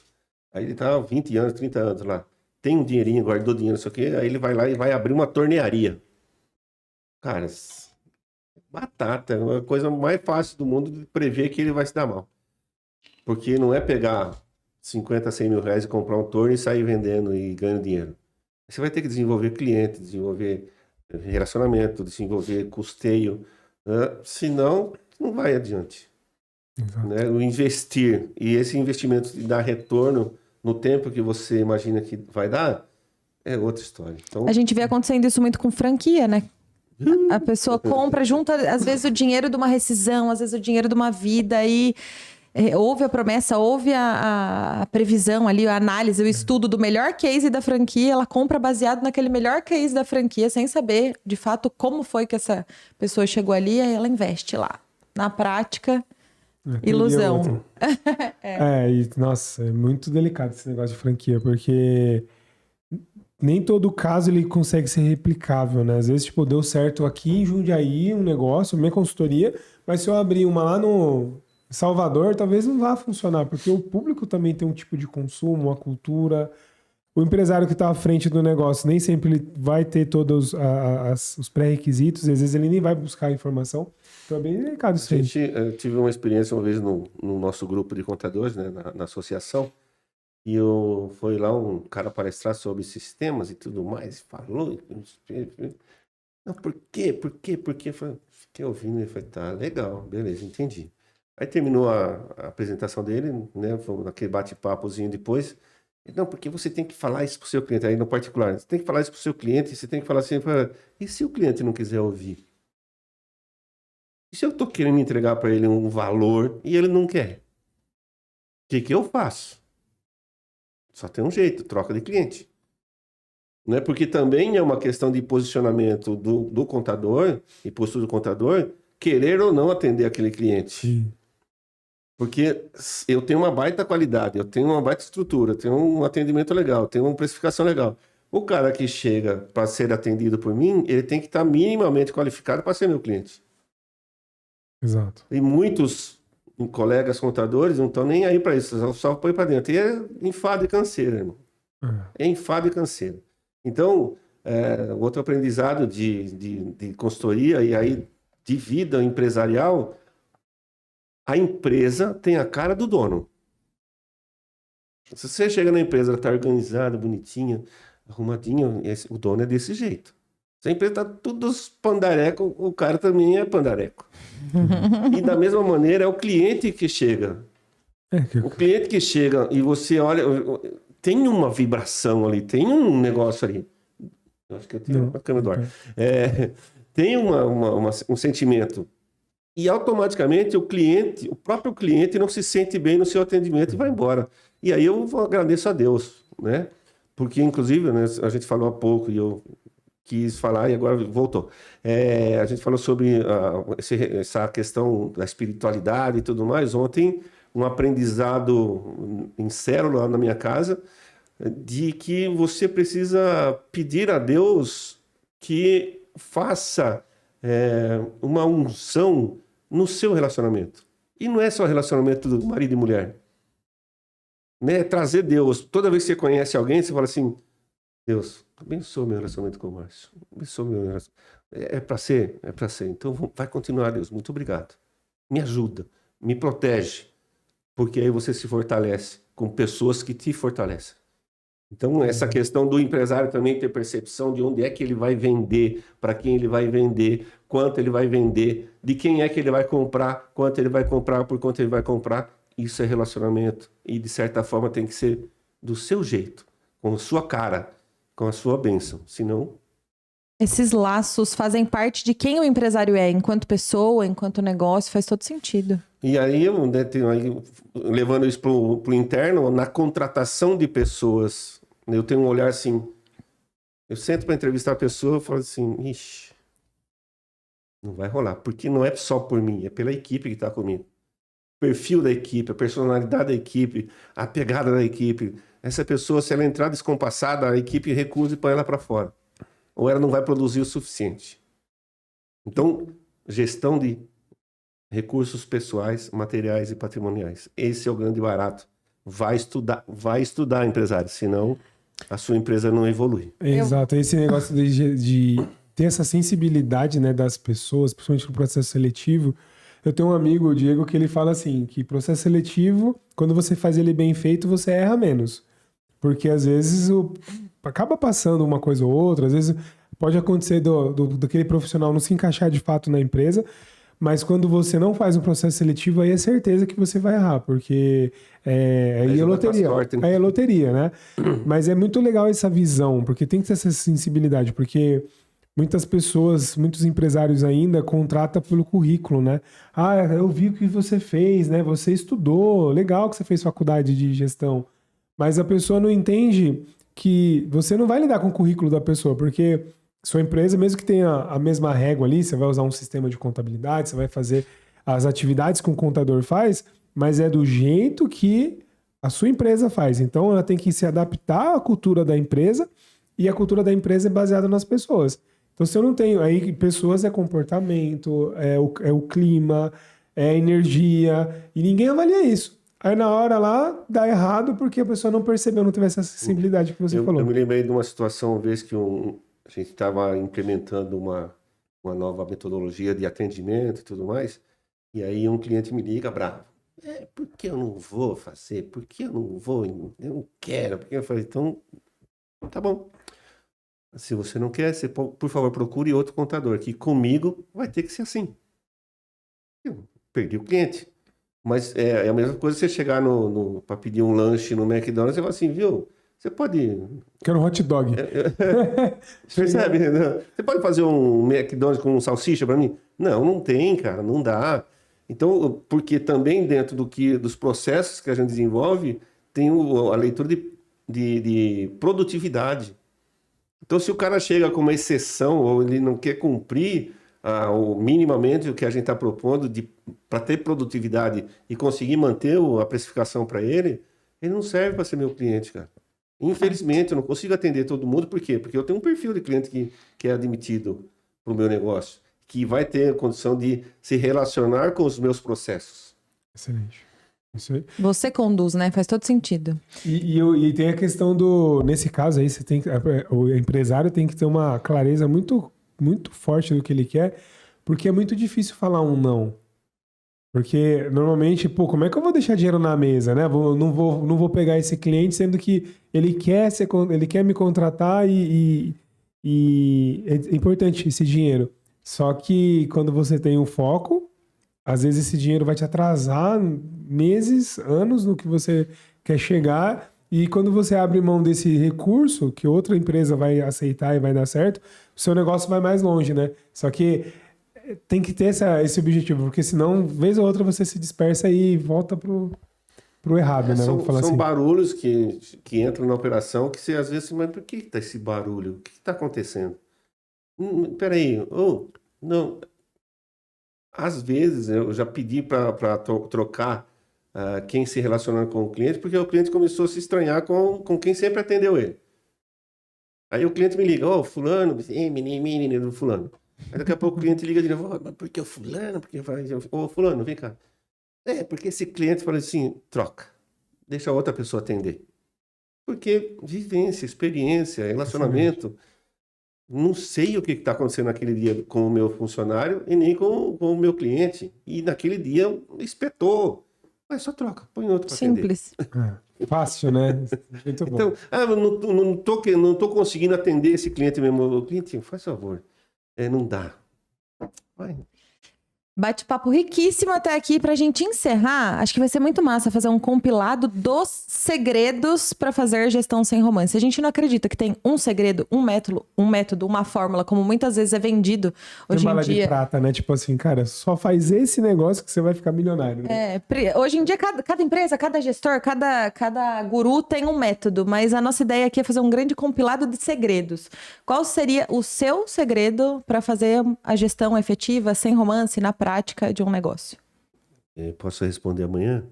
Aí ele tá há 20 anos, 30 anos lá. Tem um dinheirinho, guardou dinheiro, isso aqui. Aí ele vai lá e vai abrir uma tornearia. Cara, batata. É a coisa mais fácil do mundo de prever que ele vai se dar mal. Porque não é pegar 50, 100 mil reais e comprar um torno e sair vendendo e ganhando dinheiro. Você vai ter que desenvolver cliente, desenvolver relacionamento, desenvolver custeio. Senão, não vai adiante. Né? O investir, e esse investimento dar retorno no tempo que você imagina que vai dar, é outra história. Então, A gente vê acontecendo isso muito com franquia, né? A pessoa compra, junta, às vezes, o dinheiro de uma rescisão, às vezes o dinheiro de uma vida e houve a promessa, houve a previsão ali, a análise, o estudo do melhor case da franquia, ela compra baseado naquele melhor case da franquia, sem saber, de fato, como foi que essa pessoa chegou ali, aí ela investe lá. Na prática, ilusão. Nossa, é muito delicado esse negócio de franquia, porque nem todo caso ele consegue ser replicável, né? Às vezes, tipo, deu certo aqui em Jundiaí um negócio, minha consultoria, mas se eu abrir uma lá no Salvador, talvez não vá funcionar, porque o público também tem um tipo de consumo, uma cultura. O empresário que está à frente do negócio nem sempre ele vai ter todos os pré-requisitos, às vezes ele nem vai buscar a informação. Então é bem delicado isso aí. eu tive uma experiência uma vez no nosso grupo de contadores, né, na associação, e foi lá um cara palestrar sobre sistemas e tudo mais, falou, não, por quê? Fiquei ouvindo e falei, tá, legal, beleza, entendi. Aí terminou a apresentação dele, né, foi naquele bate-papozinho depois. Não, porque você tem que falar isso para o seu cliente, aí no particular, você tem que falar isso para o seu cliente, você tem que falar assim, e se o cliente não quiser ouvir? E se eu estou querendo entregar para ele um valor e ele não quer? O que eu faço? Só tem um jeito, troca de cliente. Né? Porque também é uma questão de posicionamento do contador e postura do contador, querer ou não atender aquele cliente. Sim. Porque eu tenho uma baita qualidade, eu tenho uma baita estrutura, eu tenho um atendimento legal, eu tenho uma precificação legal. O cara que chega para ser atendido por mim, ele tem que estar minimamente qualificado para ser meu cliente. Exato. E muitos colegas contadores não estão nem aí para isso, só põe para dentro. E é enfado e canseira, irmão. É enfado e canseira. Então, outro aprendizado de consultoria e aí de vida empresarial, a empresa tem a cara do dono. Se você chega na empresa, ela está organizada, bonitinha, arrumadinha, o dono é desse jeito. Se a empresa está tudo pandareco, o cara também é pandareco. E da mesma maneira é o cliente que chega. O cliente que chega e você olha, tem uma vibração ali, tem um negócio ali. Acho que eu tenho uma câmera do ar. Tem um sentimento. E automaticamente o próprio cliente não se sente bem no seu atendimento e vai embora. E aí eu agradeço a Deus, né? Porque, inclusive, né, a gente falou há pouco e eu quis falar e agora voltou. A gente falou sobre essa questão da espiritualidade e tudo mais. Ontem, um aprendizado em célula lá na minha casa, de que você precisa pedir a Deus que faça uma unção no seu relacionamento. E não é só relacionamento do marido e mulher. Né? Trazer Deus. Toda vez que você conhece alguém, você fala assim, Deus, abençoa meu relacionamento com o Márcio. Abençoa meu relacionamento. É para ser? É para ser. Então vai continuar, Deus. Muito obrigado. Me ajuda. Me protege. Porque aí você se fortalece com pessoas que te fortalecem. Então, essa questão do empresário também ter percepção de onde é que ele vai vender, para quem ele vai vender, quanto ele vai vender, de quem é que ele vai comprar, quanto ele vai comprar, por quanto ele vai comprar. Isso é relacionamento. E, de certa forma, tem que ser do seu jeito, com a sua cara, com a sua bênção. Senão... Esses laços fazem parte de quem o empresário é, enquanto pessoa, enquanto negócio, faz todo sentido. E aí, levando isso para o interno, na contratação de pessoas, eu tenho um olhar assim, eu sento para entrevistar a pessoa e falo assim, ixi, não vai rolar, porque não é só por mim, é pela equipe que está comigo. O perfil da equipe, a personalidade da equipe, a pegada da equipe. Essa pessoa, se ela entrar descompassada, a equipe recusa e põe ela para fora. Ou ela não vai produzir o suficiente. Então, gestão de recursos pessoais, materiais e patrimoniais. Esse é o grande barato. Vai estudar, empresário, senão a sua empresa não evolui. Exato, esse negócio de ter essa sensibilidade, né, das pessoas, principalmente no processo seletivo. Eu tenho um amigo, o Diego, que ele fala assim, que processo seletivo, quando você faz ele bem feito, você erra menos. Porque às vezes acaba passando uma coisa ou outra, às vezes pode acontecer daquele profissional não se encaixar de fato na empresa, mas quando você não faz um processo seletivo, aí é certeza que você vai errar, porque aí é loteria. Aí é loteria, né? Mas é muito legal essa visão, porque tem que ter essa sensibilidade, porque muitas pessoas, muitos empresários ainda contratam pelo currículo, né? Ah, eu vi o que você fez, né? Você estudou, legal que você fez faculdade de gestão, mas a pessoa não entende que você não vai lidar com o currículo da pessoa, porque sua empresa, mesmo que tenha a mesma régua ali, você vai usar um sistema de contabilidade, você vai fazer as atividades que um contador faz, mas é do jeito que a sua empresa faz. Então, ela tem que se adaptar à cultura da empresa e a cultura da empresa é baseada nas pessoas. Então, se eu não tenho... Aí, pessoas é comportamento, é o clima, é a energia, e ninguém avalia isso. Aí, na hora lá, dá errado porque a pessoa não percebeu, não teve essa sensibilidade que você falou. Eu me lembrei de uma situação, uma vez que a gente estava implementando uma nova metodologia de atendimento e tudo mais, e aí um cliente me liga bravo. Por que eu não vou fazer? Por que eu não vou? Eu não quero. Porque eu falei, então, tá bom. Se você não quer, você, por favor, procure outro contador, que comigo vai ter que ser assim. Eu perdi o cliente. Mas é a mesma coisa você chegar para pedir um lanche no McDonald's e falar assim, viu? Você pode... Quero um hot dog. Percebe? Você pode fazer um McDonald's com salsicha para mim? Não tem, cara, não dá. Então, porque também dentro dos processos que a gente desenvolve, tem a leitura de produtividade. Então, se o cara chega com uma exceção ou ele não quer cumprir minimamente o que a gente está propondo para ter produtividade e conseguir manter a precificação para ele não serve para ser meu cliente, cara. Infelizmente, eu não consigo atender todo mundo. Por quê? Porque eu tenho um perfil de cliente que é admitido para o meu negócio, que vai ter a condição de se relacionar com os meus processos. Excelente. Isso aí. Você conduz, né? Faz todo sentido. E tem a questão nesse caso aí, o empresário tem que ter uma clareza muito, muito forte do que ele quer, porque é muito difícil falar um não. Porque normalmente, como é que eu vou deixar dinheiro na mesa, né? Não vou pegar esse cliente, sendo que ele quer me contratar e é importante esse dinheiro. Só que quando você tem um foco, Às vezes esse dinheiro vai te atrasar meses, anos no que você quer chegar. E quando você abre mão desse recurso, que outra empresa vai aceitar e vai dar certo, o seu negócio vai mais longe, né? Só que tem que ter esse objetivo, porque senão, vez ou outra, você se dispersa e volta pro errado, né? São, Vamos falar são assim. barulhos que entram na operação que você às vezes, mas por que tá esse barulho? O que está acontecendo? Peraí, não. Às vezes eu já pedi para trocar quem se relacionando com o cliente, porque o cliente começou a se estranhar com quem sempre atendeu ele. Aí o cliente me liga, fulano, menino do fulano. Aí daqui a pouco o cliente liga de novo, mas por que o fulano? Fulano, vem cá. Porque esse cliente fala assim, troca, deixa a outra pessoa atender. Porque vivência, experiência, relacionamento, não sei o que está acontecendo naquele dia com o meu funcionário e nem com o meu cliente. E naquele dia espetou. Mas só troca, põe outro para atender. Simples. Fácil, né? Muito bom. Então, eu não tô conseguindo atender esse cliente mesmo. O cliente, faz favor. Não dá. Vai. Bate-papo riquíssimo até aqui. Pra gente encerrar, acho que vai ser muito massa fazer um compilado dos segredos para fazer gestão sem romance. A gente não acredita que tem um segredo, um método, uma fórmula, como muitas vezes é vendido hoje em bala dia. de prata, né? Tipo assim, cara, só faz esse negócio que você vai ficar milionário. Né? Hoje em dia, cada empresa, cada gestor, cada guru tem um método, mas a nossa ideia aqui é fazer um grande compilado de segredos. Qual seria o seu segredo para fazer a gestão efetiva, sem romance, na prática de um negócio? Posso responder amanhã?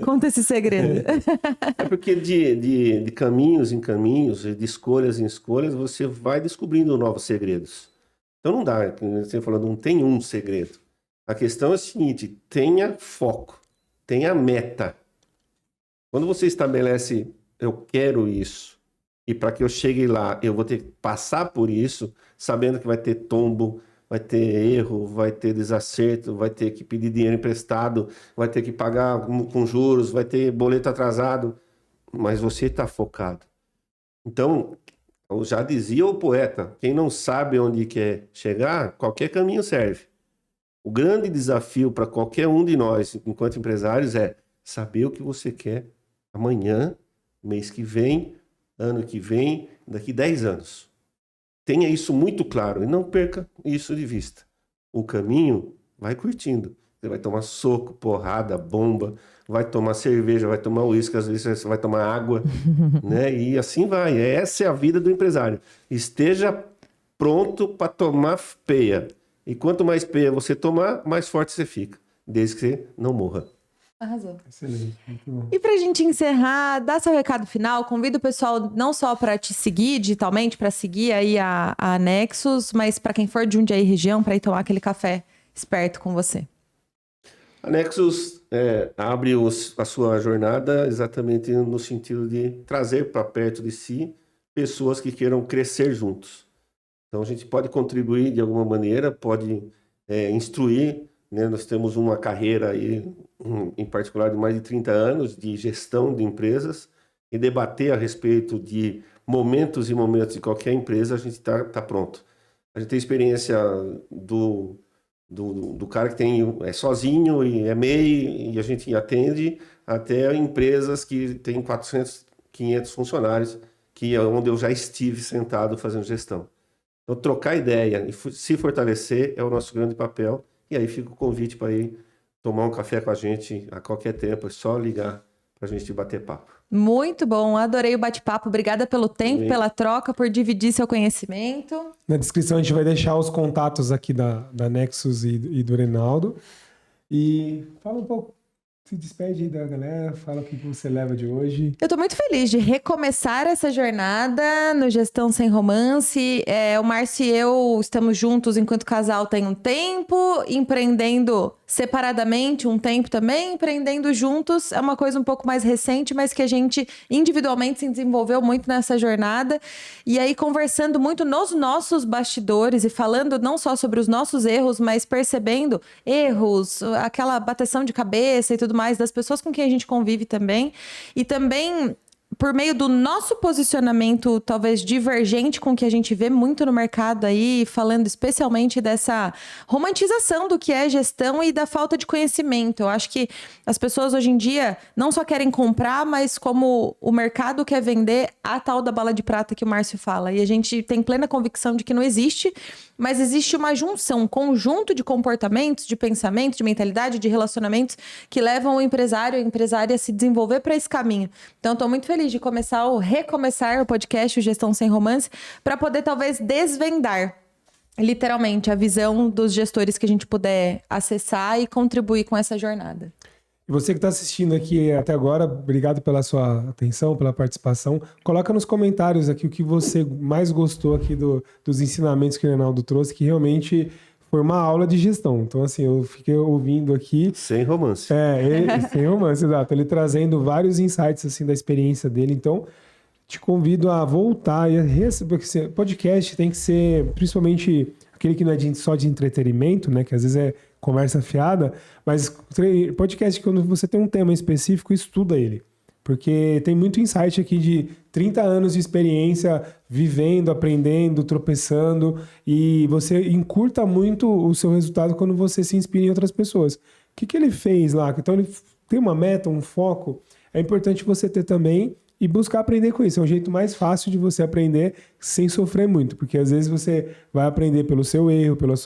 Conta esse segredo. É porque de caminhos em caminhos, de escolhas em escolhas, você vai descobrindo novos segredos. Então não dá, você falando, não tem um segredo. A questão é a seguinte, tenha foco, tenha meta. Quando você estabelece, eu quero isso, e para que eu chegue lá, eu vou ter que passar por isso, sabendo que vai ter tombo, vai ter erro, vai ter desacerto, vai ter que pedir dinheiro emprestado, vai ter que pagar com juros, vai ter boleto atrasado, mas você está focado. Então, eu já dizia o poeta, quem não sabe onde quer chegar, qualquer caminho serve. O grande desafio para qualquer um de nós, enquanto empresários, é saber o que você quer amanhã, mês que vem, ano que vem, daqui 10 anos. Tenha isso muito claro e não perca isso de vista. O caminho, vai curtindo. Você vai tomar soco, porrada, bomba, vai tomar cerveja, vai tomar uísque, às vezes você vai tomar água, né? E assim vai. Essa é a vida do empresário. Esteja pronto para tomar peia. E quanto mais peia você tomar, mais forte você fica. Desde que você não morra. Arrasou. Excelente, muito bom. E pra gente encerrar, dá seu recado final, convida o pessoal não só para te seguir digitalmente, para seguir aí a Nexus, mas para quem for de Jundiaí região, para ir tomar aquele café esperto com você. A Nexus abre a sua jornada exatamente no sentido de trazer para perto de si pessoas que queiram crescer juntos. Então a gente pode contribuir de alguma maneira, pode instruir, né? Nós temos uma carreira aí, em particular de mais de 30 anos de gestão de empresas e debater a respeito de momentos e momentos de qualquer empresa, a gente está pronto. A gente tem experiência do cara que é sozinho e é MEI e a gente atende até empresas que têm 400, 500 funcionários, que é onde eu já estive sentado fazendo gestão. Então, trocar ideia e se fortalecer é o nosso grande papel. E aí fica o convite para ir tomar um café com a gente a qualquer tempo. É só ligar para a gente bater papo. Muito bom, adorei o bate-papo. Obrigada pelo tempo, pela troca, por dividir seu conhecimento. Na descrição a gente vai deixar os contatos aqui da Nexus e do Reinaldo. E fala um pouco, se despede aí da galera, fala o que você leva de hoje. Eu tô muito feliz de recomeçar essa jornada no Gestão Sem Romance. O Márcio e eu estamos juntos enquanto casal tem um tempo, empreendendo separadamente um tempo também, empreendendo juntos. É uma coisa um pouco mais recente, mas que a gente individualmente se desenvolveu muito nessa jornada. E aí conversando muito nos nossos bastidores e falando não só sobre os nossos erros, mas percebendo erros, aquela bateção de cabeça e tudo mais das pessoas com quem a gente convive também. E também por meio do nosso posicionamento, talvez divergente com o que a gente vê muito no mercado aí, falando especialmente dessa romantização do que é gestão e da falta de conhecimento. Eu acho que as pessoas hoje em dia não só querem comprar, mas como o mercado quer vender a tal da bala de prata que o Márcio fala. E a gente tem plena convicção de que não existe, mas existe uma junção, um conjunto de comportamentos, de pensamentos, de mentalidade, de relacionamentos que levam o empresário e a empresária a se desenvolver para esse caminho. Então, estou muito feliz de recomeçar o podcast, o Gestão Sem Romance, para poder talvez desvendar, literalmente, a visão dos gestores que a gente puder acessar e contribuir com essa jornada. E você que está assistindo aqui até agora, obrigado pela sua atenção, pela participação. Coloca nos comentários aqui o que você mais gostou aqui dos ensinamentos que o Reinaldo trouxe, que realmente foi uma aula de gestão. Então, assim, eu fiquei ouvindo aqui... Sem romance. Sem romance, exato. Ele trazendo vários insights, assim, da experiência dele. Então, te convido a voltar e receber, porque podcast tem que ser, principalmente, aquele que não é só de entretenimento, né? Que às vezes é conversa fiada, mas podcast, quando você tem um tema específico, estuda ele. Porque tem muito insight aqui de 30 anos de experiência, vivendo, aprendendo, tropeçando, e você encurta muito o seu resultado quando você se inspira em outras pessoas. O que ele fez lá? Então ele tem uma meta, um foco, é importante você ter também e buscar aprender com isso. É um jeito mais fácil de você aprender sem sofrer muito, porque às vezes você vai aprender pelo seu erro, pelos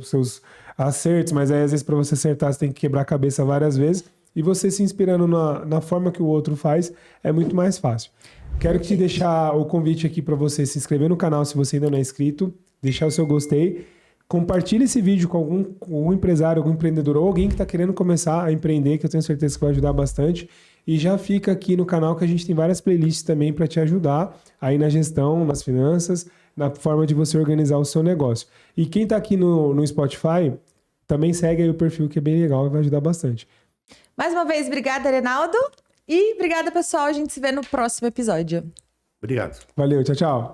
seus acertos, mas aí às vezes para você acertar você tem que quebrar a cabeça várias vezes, e você se inspirando na forma que o outro faz é muito mais fácil. Quero te deixar o convite aqui para você se inscrever no canal se você ainda não é inscrito, deixar o seu gostei, compartilhe esse vídeo com algum empresário, algum empreendedor ou alguém que está querendo começar a empreender, que eu tenho certeza que vai ajudar bastante. E já fica aqui no canal que a gente tem várias playlists também para te ajudar aí na gestão, nas finanças, na forma de você organizar o seu negócio. E quem está aqui no Spotify, também segue aí o perfil que é bem legal e vai ajudar bastante. Mais uma vez, obrigada, Reinaldo. E obrigada, pessoal. A gente se vê no próximo episódio. Obrigado. Valeu, tchau, tchau.